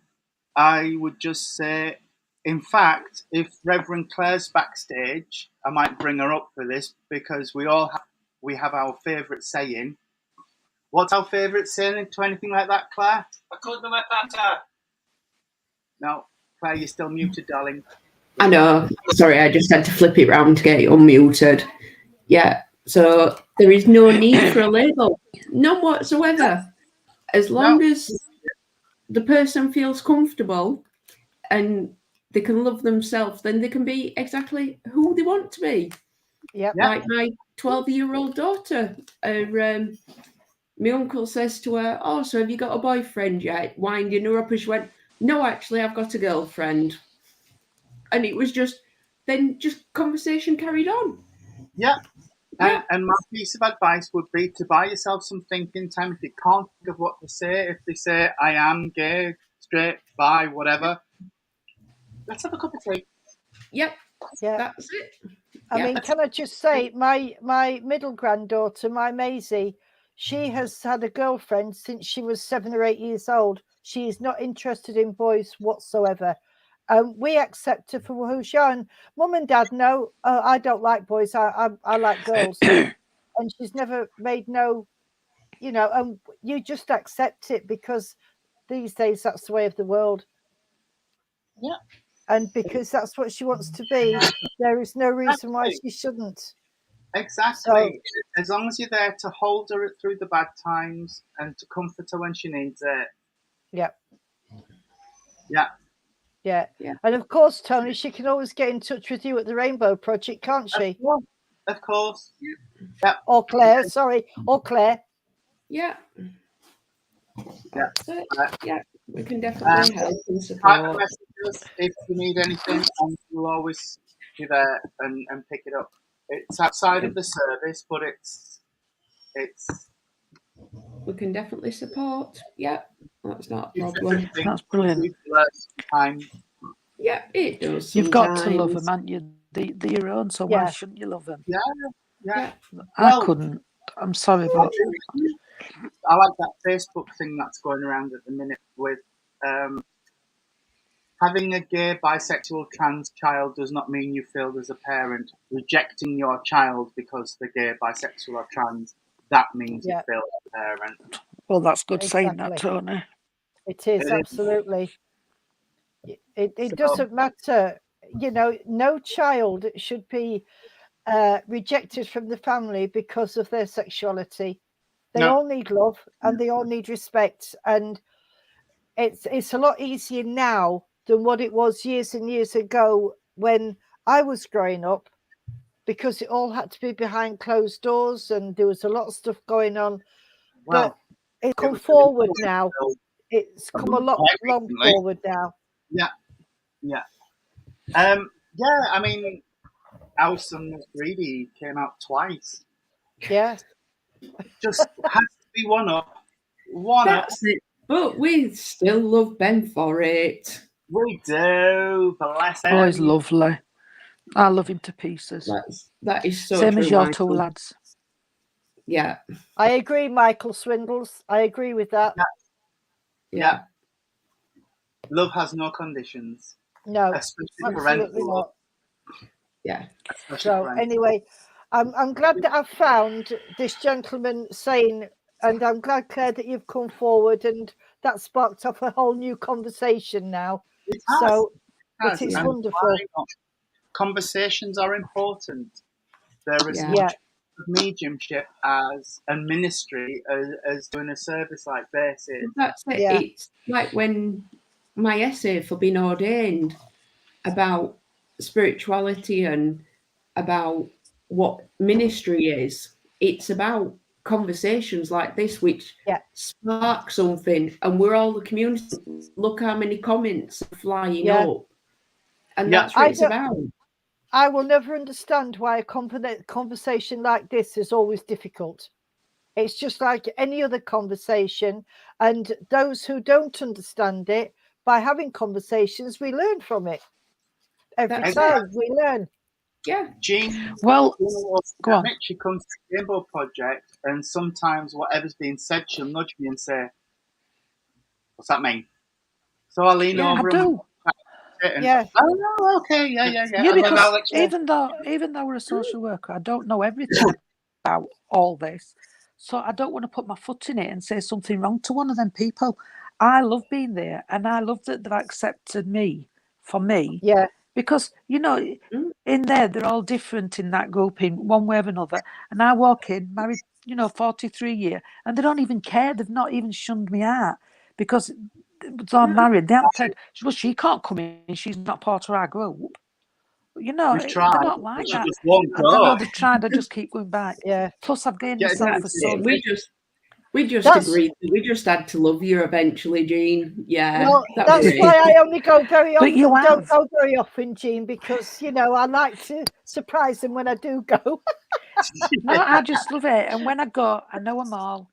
would just say, in fact, if Reverend Claire's backstage, I might bring her up for this because we have our favourite saying. What's our favourite saying to anything like that, Claire? Hakuna Matata. No, Claire, you're still muted, darling. I know. Sorry, I just had to flip it round to get it unmuted. Yeah. So there is no need for a label, none whatsoever. As long as the person feels comfortable and they can love themselves, then they can be exactly who they want to be. Yep. Yeah. Like my 12-year-old daughter. My uncle says to her, "Oh, so have you got a boyfriend yet?" Winding her up, and she went, "No, actually, I've got a girlfriend." And it was just conversation carried on. Yeah. Yeah. And my piece of advice would be to buy yourself some thinking time. If you can't think of what to say, if they say, I am gay, straight, bi, whatever, let's have a cup of tea. Yep. Yeah. That's it. I mean, can I just say, my middle granddaughter, my Maisie, she has had a girlfriend since she was 7 or 8 years old. She is not interested in boys whatsoever. We accept her for who she is. And Mum and Dad know, I don't like boys. I like girls. And she's never made no, and you just accept it because these days that's the way of the world. Yeah. And because that's what she wants to be, there is no reason why she shouldn't. Exactly. As long as you're there to hold her through the bad times and to comfort her when she needs it. Yeah. Yeah. Yeah. Yeah. And of course, Tony, she can always get in touch with you at the Rainbow Project, can't she? Of course. Yeah. Or Claire, sorry. Or Claire. Yeah. Yeah. Yeah. We can definitely help and Type support. messages if you need anything, and we'll always be there and pick it up. It's outside of the service, but it's We can definitely support. Yeah. That's not a problem. That's brilliant. Time. Yeah, it does. You've got to love sometimes. them, haven't you? They're your own, so why shouldn't you love them? Yeah. Yeah. I couldn't. I'm sorry, but I like that Facebook thing that's going around at the minute with having a gay, bisexual, trans child does not mean you failed as a parent. Rejecting your child because they're gay, bisexual, or trans, that means you failed as a parent. well, that's good saying Exactly. that, Tony. It is, absolutely. It doesn't matter. No child should be rejected from the family because of their sexuality. They all need love and they all need respect. And it's a lot easier now than what it was years and years ago when I was growing up, because it all had to be behind closed doors and there was a lot of stuff going on. But it's come forward now. It's come a lot long forward now. Yeah. Yeah. I mean, Our Son Was Greedy came out twice. Yeah. Just has to be one up. That's it. But we still love Ben for it. We do. Bless him. Oh, he's lovely. I love him to pieces. That is so Same true, as your Michael. two lads. Yeah. I agree, Michael Swindles. I agree with that. Yeah. Love has no conditions. No, especially absolutely not. Yeah. So anyway, I'm glad that I've found this gentleman saying, and I'm glad, Claire, that you've come forward and that sparked off a whole new conversation now. It has. So, but it's wonderful. Conversations are important. There is much mediumship and ministry as doing a service like this is. That's it. Yeah. It's like when my essay for being ordained about spirituality and about what ministry is. It's about conversations like this which Yeah. spark something, and we're all the community. Look how many comments are flying Yeah. up, and Yeah. that's what it's about. I will never understand why a conversation like this is always difficult. It's just like any other conversation, and those who don't understand it, by having conversations, we learn from it. Every That's time we learn. Yeah. Jean, Well, go on. she comes to the Rainbow Project, and sometimes whatever's being said, she'll nudge me and say, "What's that mean?" So I'll lean Yeah, over I and do. and, Yeah. oh no, okay, yeah. Yeah, And then because I'll explain. even though we're a social worker, I don't know everything about all this. So I don't want to put my foot in it and say something wrong to one of them people. I love being there, and I love that they've accepted me for me. Yeah. Because, you know, in there, they're all different in that group in one way or another. And I walk in, married, 43 years, and they don't even care. They've not even shunned me out because I'm married. They haven't said, well, she can't come in. She's not part of our group. We've They're tried, not like but she that. just won't I don't know, go. they've tried. I just keep going back. Yeah. Plus, I've gained Yeah, myself a that's it. son. We just That's- agreed. We just had to love you eventually, Jean. Yeah. Well, that that's was it. why I only go very But often. you Don't have. go very often, Jean, because I like to surprise them when I do go. No, I just love it. And when I go, I know them all.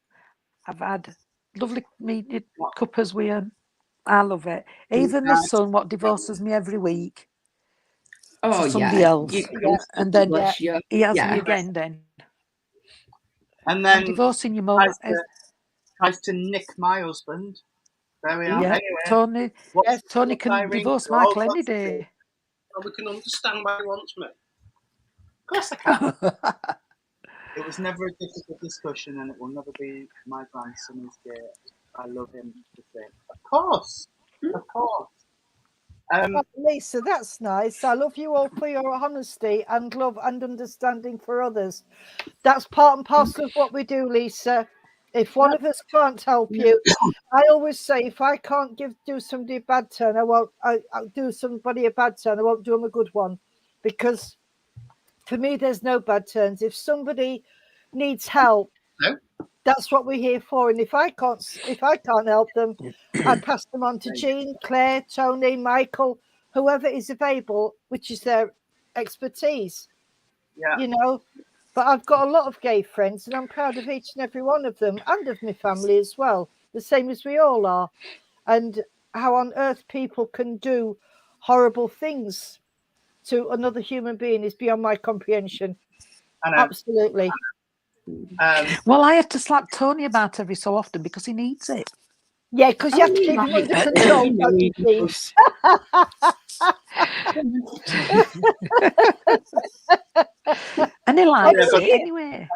I've had lovely meeting couples with them. I love it. Even my son, what divorces me every week Oh, to somebody yeah. else. Yeah. And then Bless you. he has Yeah. me again then. And I'm then divorcing your mum. tries to nick my husband. There we are. Yeah, Anyway, Tony can Irene? divorce We're all Michael any got to day. Well, we can understand why he wants me. Of course I can. It was never a difficult discussion, and it will never be. My grandson is gay. I love him the same. Of course. Well, Lisa, that's nice. I love you all for your honesty and love and understanding for others. That's part and parcel of what we do, Lisa. If one of us can't help you, I always say if I can't do somebody a bad turn, I'll do somebody a bad turn. I won't do them a good one, because for me, there's no bad turns. If somebody needs help, that's what we're here for. And if I can't help them, I pass them on to Jean, Claire, Tony, Michael, whoever is available, which is their expertise. Yeah. But I've got a lot of gay friends, and I'm proud of each and every one of them, and of my family as well, the same as we all are. And how on earth people can do horrible things to another human being is beyond my comprehension. Absolutely. Well, I have to slap Tony about every so often because he needs it. Yeah, because you have to keep him under control, don't you, Jean? And he likes it anyway.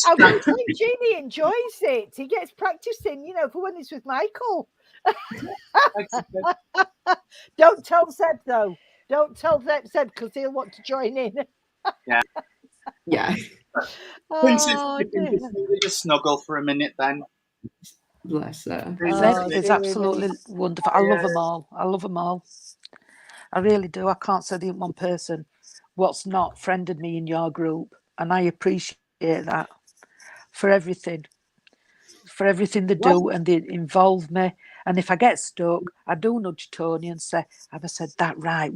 I would say Jeannie enjoys it. He gets practicing, for when he's with Michael. Don't tell Zeb, though. Don't tell Zeb because he'll want to join in. Yeah. Princess, just snuggle for a minute then. Bless her. Zeb is absolutely wonderful. I love them all. I love them all. I really do. I can't say there ain't one person what's not friended me in your group, and I appreciate that for everything they do, and they involve me. And if I get stuck, I do nudge Tony and say, "Have I said that right?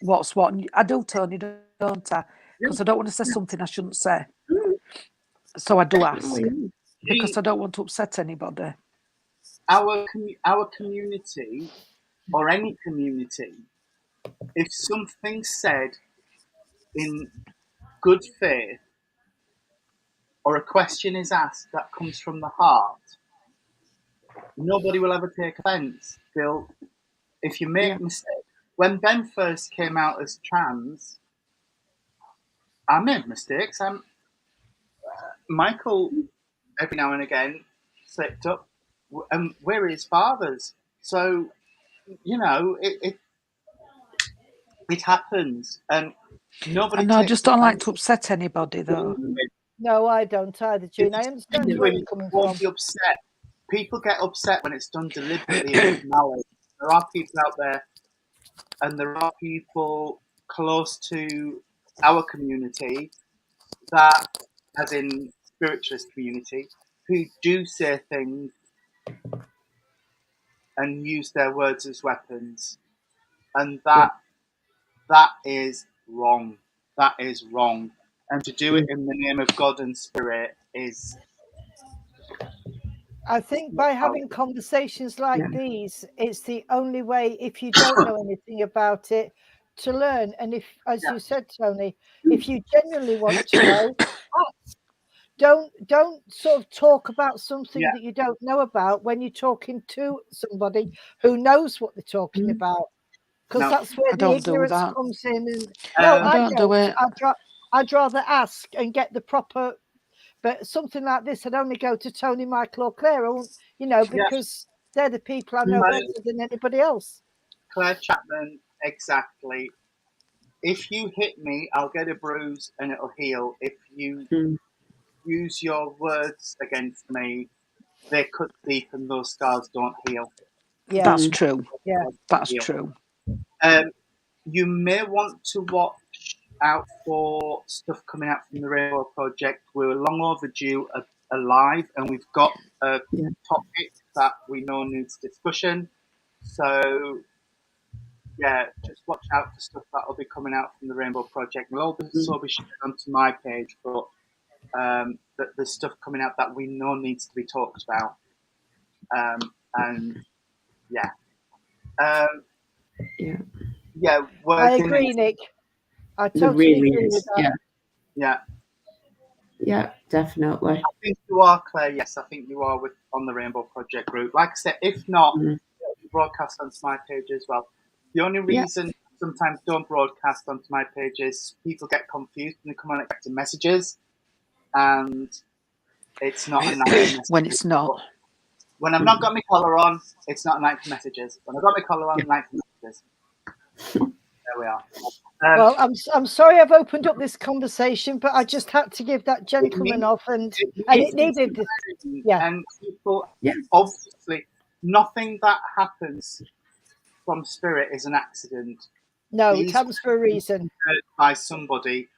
What's what?" And I do, Tony, don't I? Because I don't want to say something I shouldn't say. So I do ask because I don't want to upset anybody. Our community, or any community, if something's said in good faith, or a question is asked that comes from the heart, nobody will ever take offence. If you make a mistake, when Ben first came out as trans, I made mistakes. Michael, every now and again, slipped up, and we're his fathers. So, it happens, and nobody. I just don't like to upset anybody, though. No, I don't either, Jean. I understand where you're coming from. Be upset. People get upset when it's done deliberately with malice. There are people out there, and there are people close to our community that, as in spiritualist community who do say things and use their words as weapons, and that is wrong. That is wrong. And to do it in the name of God and Spirit is. I think by having conversations like these, it's the only way, if you don't know anything about it, to learn. And if, as you said, Tony, if you genuinely want to know, ask. Don't sort of talk about something that you don't know about when you're talking to somebody who knows what they're talking about, because that's where the ignorance comes in. And I don't do it. I'd rather ask and get the proper. But something like this, I'd only go to Tony, Michael, or Claire. I won't, because they're the people I know better than anybody else. Claire Chapman, exactly. If you hit me, I'll get a bruise and it'll heal. If you use your words against me, they cut deep and those scars don't heal. Yeah, that's true. Yeah, that's true. You may want to watch out for stuff coming out from the Rainbow Project. We're long overdue a live, and we've got a topic that we know needs discussion. So, just watch out for stuff that will be coming out from the Rainbow Project. We'll also be sharing onto my page, but there's stuff coming out that we know needs to be talked about. I agree, Nick. I totally agree with that. Yeah, definitely. I think you are, Claire. Yes, I think you are on the Rainbow Project group. Like I said, if not, it'll be broadcast onto my page as well. The only reason I sometimes don't broadcast onto my page is people get confused and they come unexpected messages, and it's not a night message. When it's not. When I've not got my collar on, it's not a night for messages. When I've got my collar on, night for messages. There we are. Well, I'm sorry I've opened up this conversation, but I just had to give that gentleman off, and it needed. And people, obviously, nothing that happens from Spirit is an accident. No, it happens for a reason. By somebody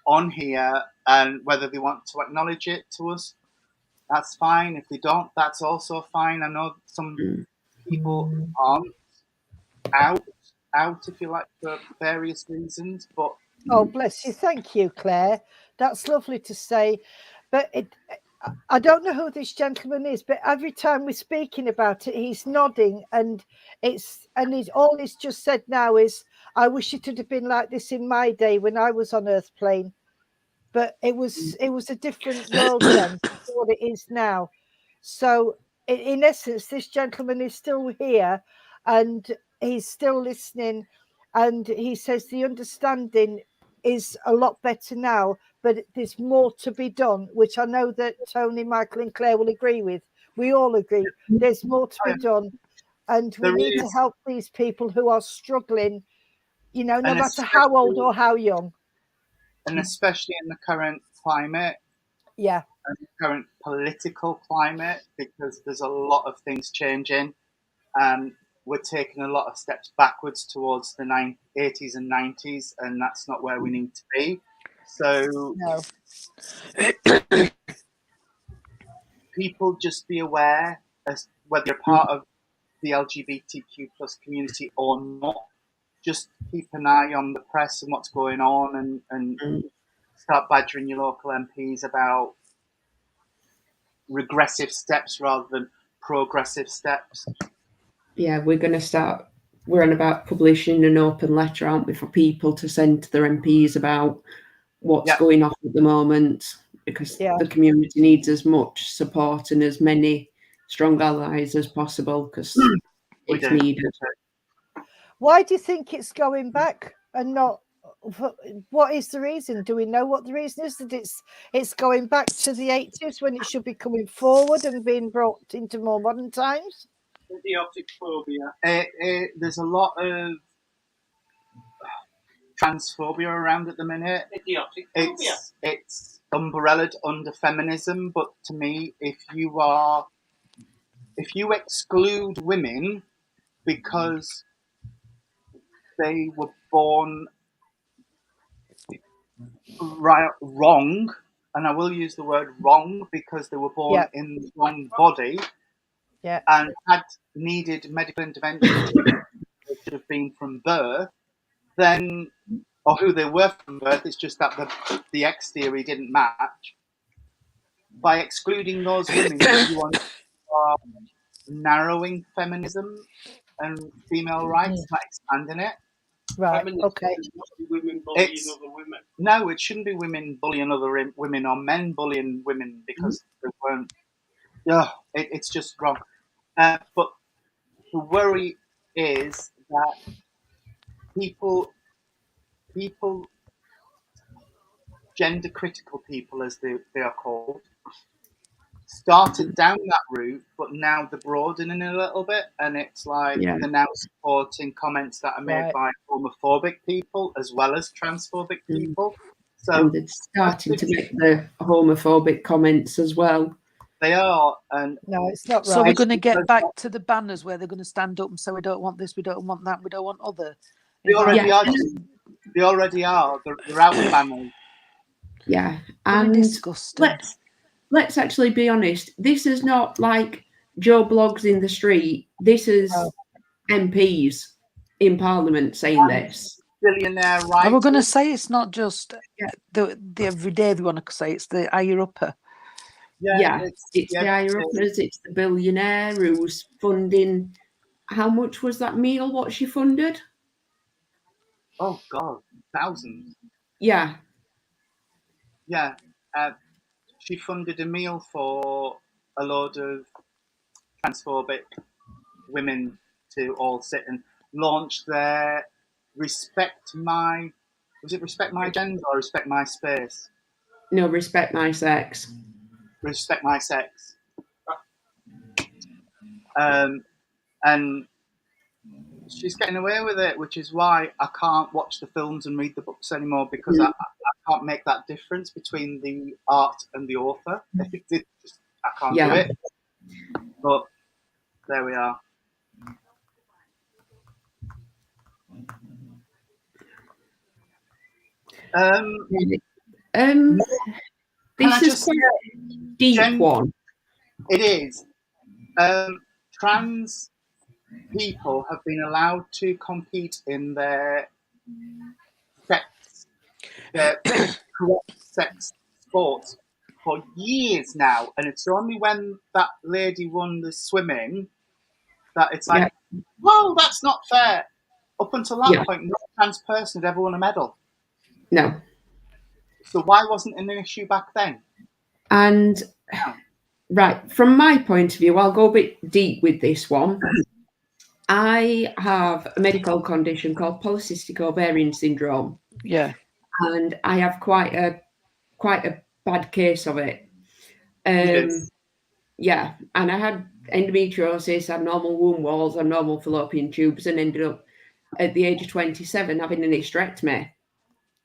on here, and whether they want to acknowledge it to us, that's fine. If they don't, that's also fine. I know some people aren't out, if you like, for various reasons, but oh, bless you. Thank you, Claire. That's lovely to say. But I don't know who this gentleman is, but every time we're speaking about it, he's nodding, and all he's just said now is, I wish it had been like this in my day when I was on Earth plane. But it was a different world then to what it is now. So in essence, this gentleman is still here, and he's still listening, and he says the understanding is a lot better now, but there's more to be done, which I know that Tony, Michael, and Claire will agree with. We all agree there's more to be done, and we need to help these people who are struggling, no matter how old or how young. And especially in the current climate, and the current political climate, because there's a lot of things changing, and we're taking a lot of steps backwards towards the 80s and 90s, and that's not where we need to be. So people just be aware, as whether you're part of the LGBTQ plus community or not. Just keep an eye on the press and what's going on, and start badgering your local MPs about regressive steps rather than progressive steps. Yeah, we're on about publishing an open letter, aren't we, for people to send to their MPs about what's going on at the moment, because the community needs as much support and as many strong allies as possible, because it's needed. Why do you think it's going back and not? What is the reason? Do we know what the reason is, that it's going back to the 80s when it should be coming forward and being brought into more modern times? Idiotic phobia. There's a lot of transphobia around at the minute. Idiotic phobia. It's umbrellaed under feminism, but to me, if you exclude women because they were born wrong, and I will use the word wrong because they were born Yeah. in the wrong body Yeah. and had needed medical intervention they should have been from birth, then, or who they were from birth, it's just that the X theory didn't match. By excluding those women, you are narrowing feminism and female rights, not expanding it. Right. Feminism Okay. is not women bullying It's- other women. No, it shouldn't be women bullying other women or men bullying women because they weren't. Yeah, it's just wrong. But the worry is that people, gender critical people, as they are called, started down that route, but now they're broadening a little bit, and it's like Yeah. they're now supporting comments that are made Right. by homophobic people as well as transphobic people. So And they're starting to make the homophobic comments as well. they are, and No, it's not So we're right. going to get because- back to the banners where they're going to stand up and say we don't want this, we don't want that, we don't want other. they Is that- already Yeah. are. They already are. They're out of banners. Yeah. Very And disgusting. let's actually be honest. This is not like Joe Blogs in the street. This is No. MPs in Parliament saying this. Billionaire And rights. we're going to say it's not just Yeah. the everyday they want to say, it's the higher upper. Yeah, it's It's the higher uppers, it's the billionaire who's funding. How much was that meal? What she funded? Oh God, thousands. Yeah. Yeah, she funded a meal for a load of transphobic women to all sit and launch their Respect My Gender or Respect My Space? No, respect my sex. Respect My Sex. And she's getting away with it, which is why I can't watch the films and read the books anymore because I can't make that difference between the art and the author. I can't do Yeah. it. But there we are. This I is just quite a deep Jen- one. It is. Trans people have been allowed to compete in their correct sex sports for years now, and it's only when that lady won the swimming that it's like, whoa, that's not fair. Up until that point, no trans person had ever won a medal. No. So why wasn't it an issue back then? And right, from my point of view, I'll go a bit deep with this one. I have a medical condition called polycystic ovarian syndrome, Yeah. and I have quite a bad case of it. Yes. Yeah, and I had endometriosis, abnormal womb walls, abnormal fallopian tubes, and ended up at the age of 27 having an hysterectomy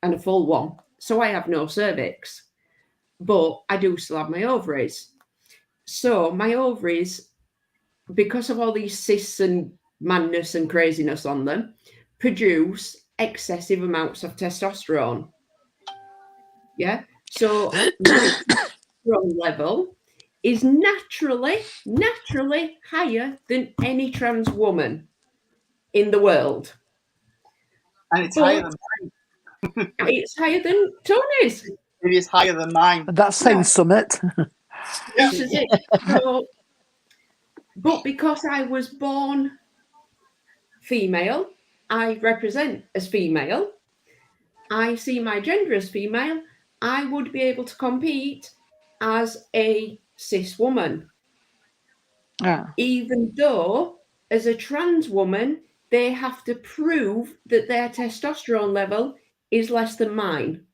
and a full one. So I have no cervix, but I do still have my ovaries. So my ovaries, because of all these cysts and madness and craziness on them, produce excessive amounts of testosterone. Yeah. So my testosterone level is naturally higher than any trans woman in the world. And it's higher than mine. It's higher than Tony's. It is higher than mine. That's saying something. This is it. So, but because I was born female, I represent as female. I see my gender as female. I would be able to compete as a cis woman. Yeah. Even though, as a trans woman, they have to prove that their testosterone level is less than mine.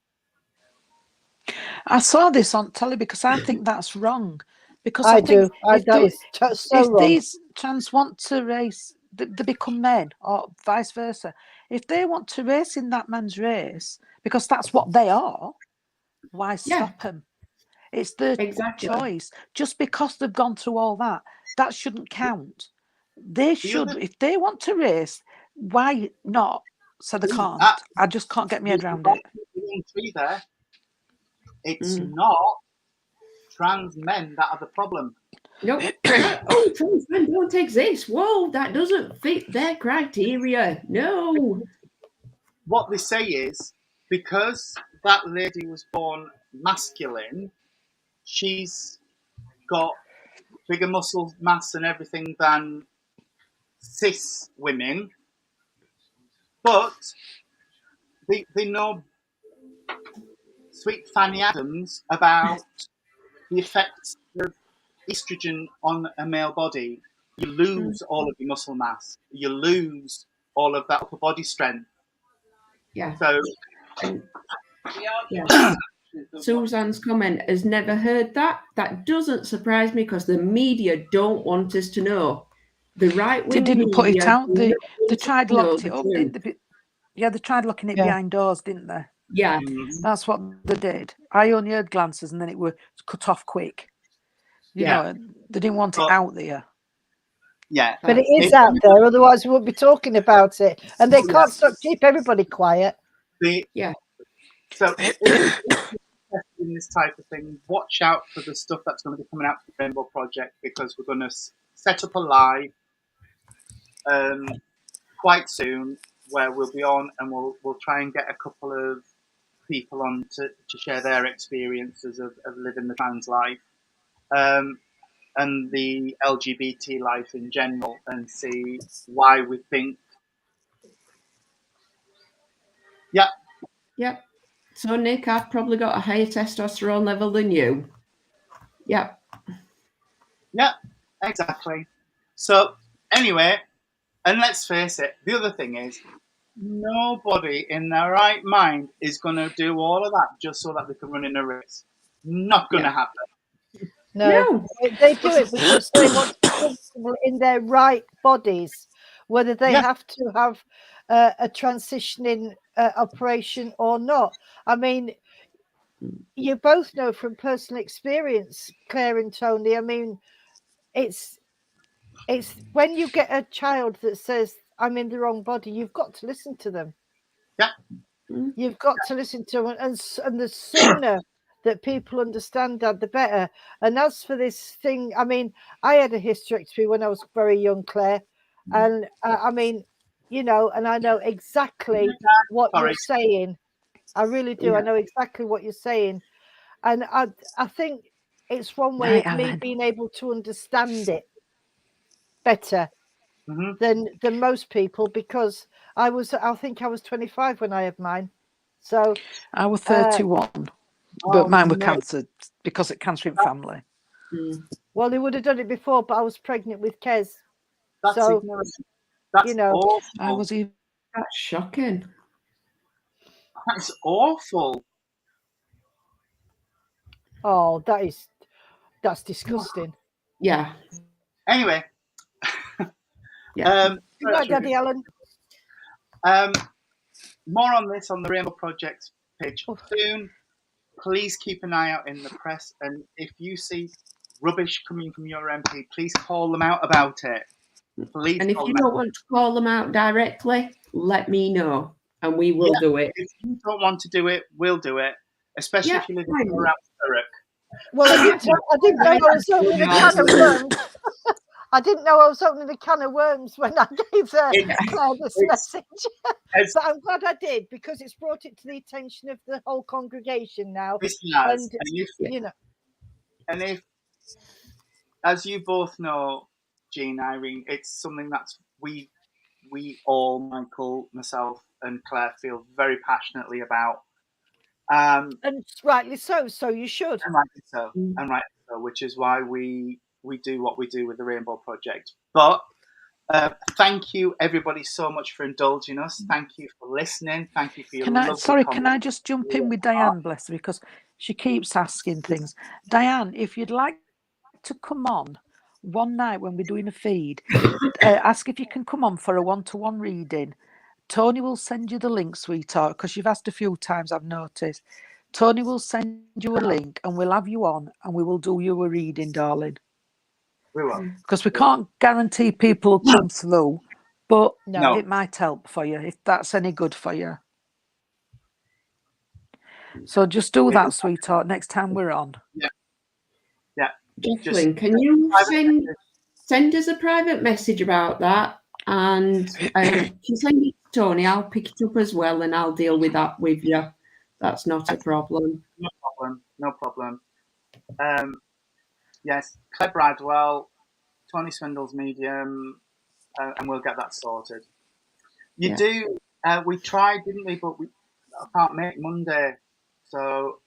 I saw this on telly because I think that's wrong. Because I I think do. if, That the- is so if wrong. these trans want to race, they become men, or vice versa. If they want to race in that man's race, because that's what they are, why stop them? It's their Exactly. choice. Just because they've gone through all that, that shouldn't count. They should, other- if they want to race, why not? So they can't. I just can't get my head around it. There's one tree there. It's not trans men that are the problem. Nope. Oh, trans men don't exist. Whoa, that doesn't fit their criteria. No. What they say is, because that lady was born masculine, she's got bigger muscle mass and everything than cis women, but they know sweet Fanny Adams about the effects of estrogen on a male body. You lose all of your muscle mass. You lose all of that upper body strength. Yeah. So, Yeah. Suzanne's comment has never heard that. That doesn't surprise me because the media don't want us to know. The right They wing didn't put it out. They they tried locked it up, didn't they? Yeah, they tried locking it behind doors, didn't they? Yeah. That's what they did. I only heard glances, and then it was cut off quick. You know, they didn't want it out there. Yeah, but it is out there. Otherwise, we wouldn't be talking about it. And they can't keep everybody quiet. So, if you're interested in this type of thing, watch out for the stuff that's going to be coming out from the Rainbow Project, because we're going to set up a live quite soon where we'll be on, and we'll try and get a couple of people on to share their experiences of living the trans life and the LGBT life in general, and see why we think. Yep. So, Nick, I've probably got a higher testosterone level than you. Yep. Yeah, exactly. So, anyway, and let's face it, the other thing is, nobody in their right mind is going to do all of that just so that they can run in a race. Not going to happen. No, they do it because they want to be comfortable in their right bodies, whether they have to have a transitioning operation or not. I mean, you both know from personal experience, Claire and Tony. I mean, it's when you get a child that says, "I'm in the wrong body," you've got to listen to them. Yeah. You've got to listen to them, and the sooner that people understand that, the better. And as for this thing, I mean, I had a hysterectomy when I was very young, Claire, and I mean, you know, and I know exactly what you're saying. I really do. I know exactly what you're saying, and I think it's one way of me being able to understand it better than most people, because I think I was 25 when I had mine. So I was 31, but mine were cancer because of cancer in family. Well, they would have done it before, but I was pregnant with Kez. That's ignorant. That's, you know, awful. I was even. That's shocking. That's awful. Oh, that's disgusting. Yeah. Anyway. Good night, Daddy Alan. More on this on the Rainbow Project page soon. Please keep an eye out in the press, and if you see rubbish coming from your MP, please call them out about it. Please. And if you don't want to call them out directly, let me know, and we will do it. If you don't want to do it, we'll do it. Especially if you live around Thurrock. Well, I didn't know I was opening a can of worms. I didn't know I was opening a can of worms when I gave Claire this message. But I'm glad I did, because it's brought it to the attention of the whole congregation now. And if, as you both know, Jean, Irene, it's something that's we all, Michael, myself, and Claire, feel very passionately about. And rightly so. So you should. And rightly so. And rightly so, which is why we do what we do with the Rainbow Project. But thank you, everybody, so much for indulging us. Thank you for listening. Thank you for your can I just jump in with Diane, bless her, because she keeps asking things. Diane, if you'd like to come on one night when we're doing a feed, ask if you can come on for a one-to-one reading. Tony will send you the link, sweetheart, because you've asked a few times, I've noticed. Tony will send you a link and we'll have you on and we will do you a reading, darling. We will. Because we can't guarantee people will come through, but it might help for you if that's any good for you. So just do that, sweetheart, next time we're on. Jocelyn, can you send us a private message about that? And if you send it to Tony, I'll pick it up as well, and I'll deal with that with you. That's not a problem. No problem. Yes, Claire Bradwell, Tony Swindle's medium, and we'll get that sorted. We tried, didn't we? But I can't make Monday. So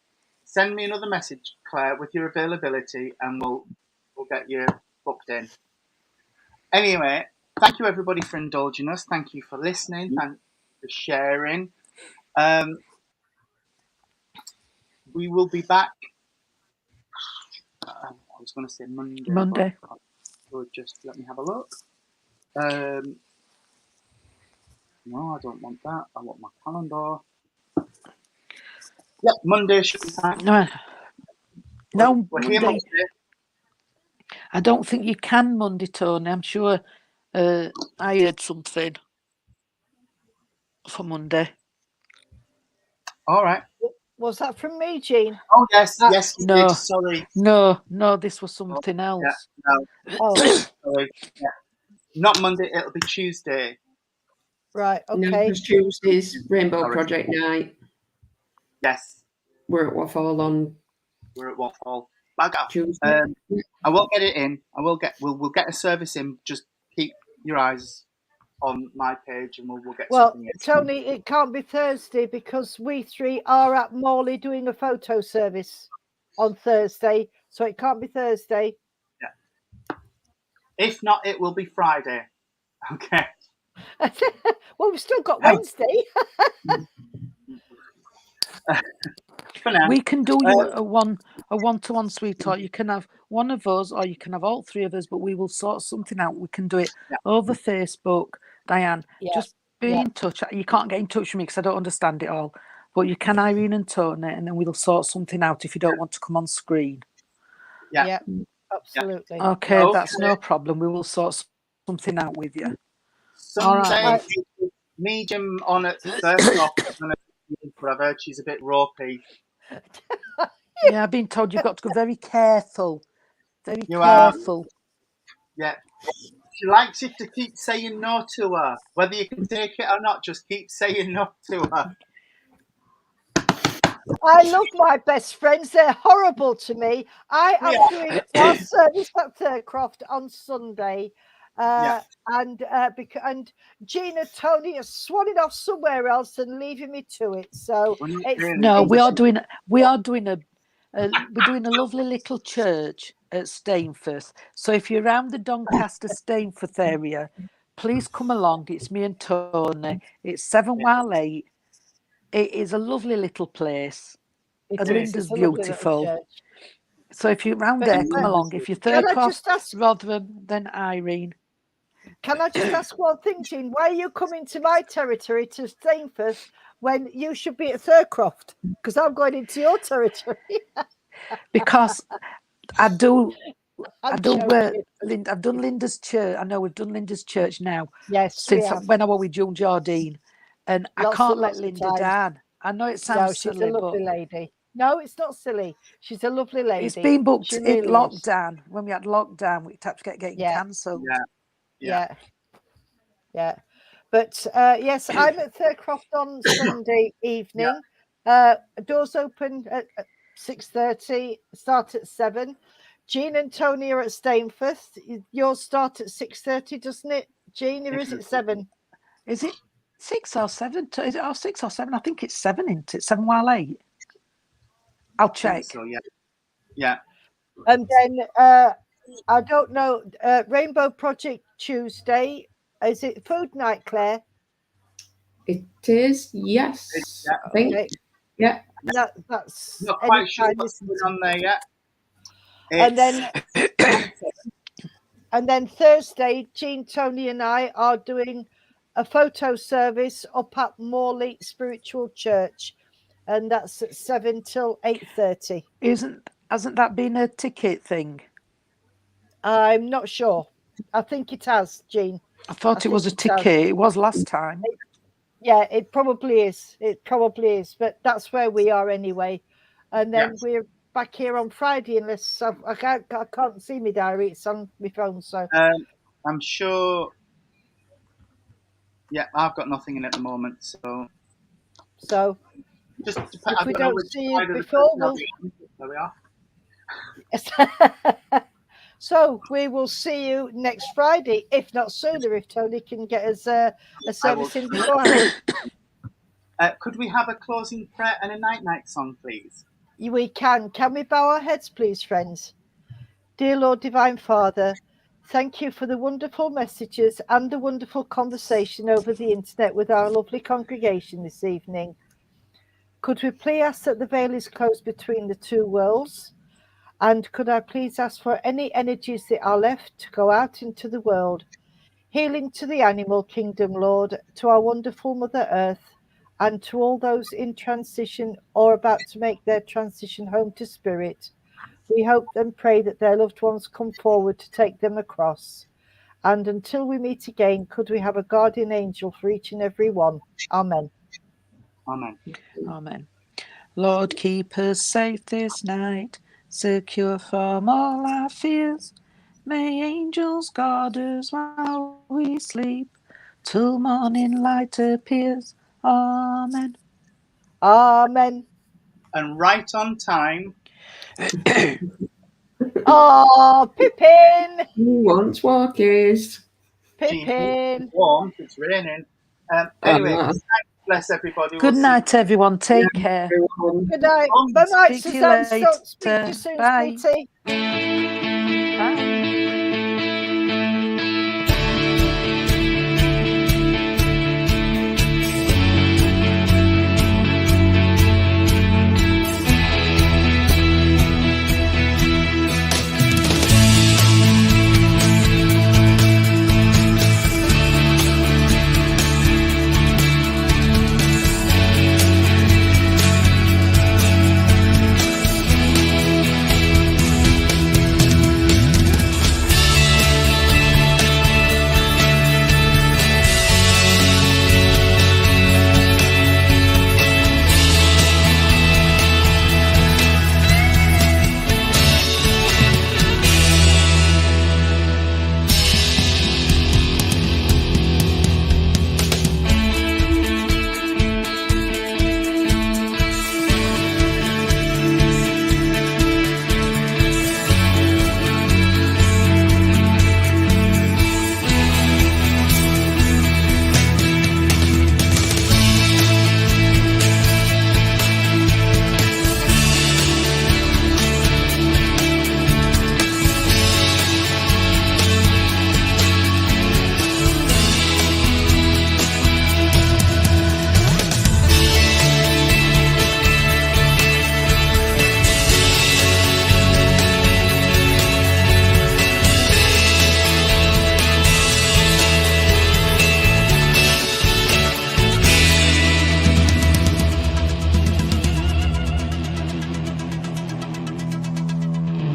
send me another message, Claire, with your availability, and we'll get you booked in. Anyway, thank you everybody for indulging us. Thank you for listening. Thank you for sharing. We will be back. I was going to say Monday. Monday. So just let me have a look. No, I don't want that. I want my calendar. Yep, Monday should be fine. No, We're here Monday. Monday. I don't think you can Monday, Tony. I'm sure I heard something for Monday. All right. Was that from me, Jean? Oh, yes, yes, you No. did. Sorry. No, this was something else. No, Oh, sorry. Yeah. Not Monday, it'll be Tuesday. right. No, Okay. because Tuesday's Rainbow Sorry. Project night. Yes, We're at Waffle on we're at Waffle. Back up. Tuesday. I will get it in. We'll get a service in. Just keep your eyes on my page, and we'll get Well, something in. Tony, it can't be Thursday because we three are at Morley doing a photo service on Thursday, so it can't be Thursday. If not, it will be Friday. Okay. Well, we've still got Wednesday. For now. We can do you a one-to-one, sweetheart. You can have one of us, or you can have all three of us, but we will sort something out. We can do it over Facebook. Diane, just be in touch. You can't get in touch with me because I don't understand it all, but you can Irene and Tony, and then we'll sort something out if you don't want to come on screen. Yeah, absolutely. Okay, that's no problem. We will sort something out with you. Sunday, All right. medium on at first off. But I've heard she's a bit ropey. Yeah, I've been told you've got to go very careful. Very You are. careful. Yeah. She likes you to keep saying no to her. Whether you can take it or not, just keep saying no to her. I love my best friends. They're horrible to me. I am doing our service at Thurcroft on Sunday. And Gina, Tony are swanning off somewhere else and leaving me to it. So we are doing a lovely little church at Stainforth. So if you're around the Doncaster Stainforth area, please come along. It's me and Tony. It's 7 Mile 8. It is a lovely little place. And Linda's beautiful. So if you're around there, come along. If you're Thurcroft rather than Irene. Can I just ask one thing, Jean? Why are you coming to my territory to Stainforth when you should be at Thurcroft? Because I'm going into your territory. Because I've done Linda's church. I know we've done Linda's church now. Yes, since when I was with June Jardine, and I can't let Linda down. I know it sounds silly, she's a lovely lady. No, it's not silly. She's a lovely lady. It's been booked in lockdown. When we had lockdown, we had to get cancelled. Yeah. But yes, I'm at Thurcroft on Sunday evening. Doors open at 6:30. Start at 7. Jean and Tony are at Stainforth. Yours start at 6:30, doesn't it, Jean? Or is it 7? Is it 6 or 7? Is it 6 or 7? I think it's 7, isn't it? 7 Mile 8. I'll check. So, yeah. And then I don't know. Rainbow Project Tuesday. Is it food night, Claire? It is, yes. I think. Okay. Yeah. That's not quite sure what's going on there yet. And then Thursday, Jean, Tony, and I are doing a photo service up at Morley Spiritual Church, and that's at 7 till 8:30. Hasn't that been a ticket thing? I'm not sure. I think it has, Jean. I thought it was a ticket. It was last time. Yeah, it probably is. It probably is. But that's where we are anyway. And then Yes. we're back here on Friday, unless I can't see my diary. It's on my phone. So I'm sure. Yeah, I've got nothing in at the moment, so if just I we don't know don't which see you side of the before, country I'll be on. There we are. So we will see you next Friday, if not sooner, if Tony can get us a service in beforehand. Could we have a closing prayer and a night song, please? We can. Can we bow our heads, please, friends? Dear Lord, Divine Father, thank you for the wonderful messages and the wonderful conversation over the internet with our lovely congregation this evening. Could we please ask that the veil is closed between the two worlds? And could I please ask for any energies that are left to go out into the world, healing to the animal kingdom, Lord, to our wonderful Mother Earth, and to all those in transition or about to make their transition home to spirit. We hope and pray that their loved ones come forward to take them across. And until we meet again, could we have a guardian angel for each and every one? Amen. Amen. Amen. Lord, keep us safe this night, secure from all our fears. May angels guard us while we sleep, till morning light appears. Amen. Amen. And right on time. Oh, Pippin! Who wants walkies? Pippin! Warm. It's raining. Anyway, bless everybody. Good We'll night, see. everyone. Take care. Everyone. Good night. Bye night, Speak to you Suzanne. Speak to you later. soon, Bye. sweetie.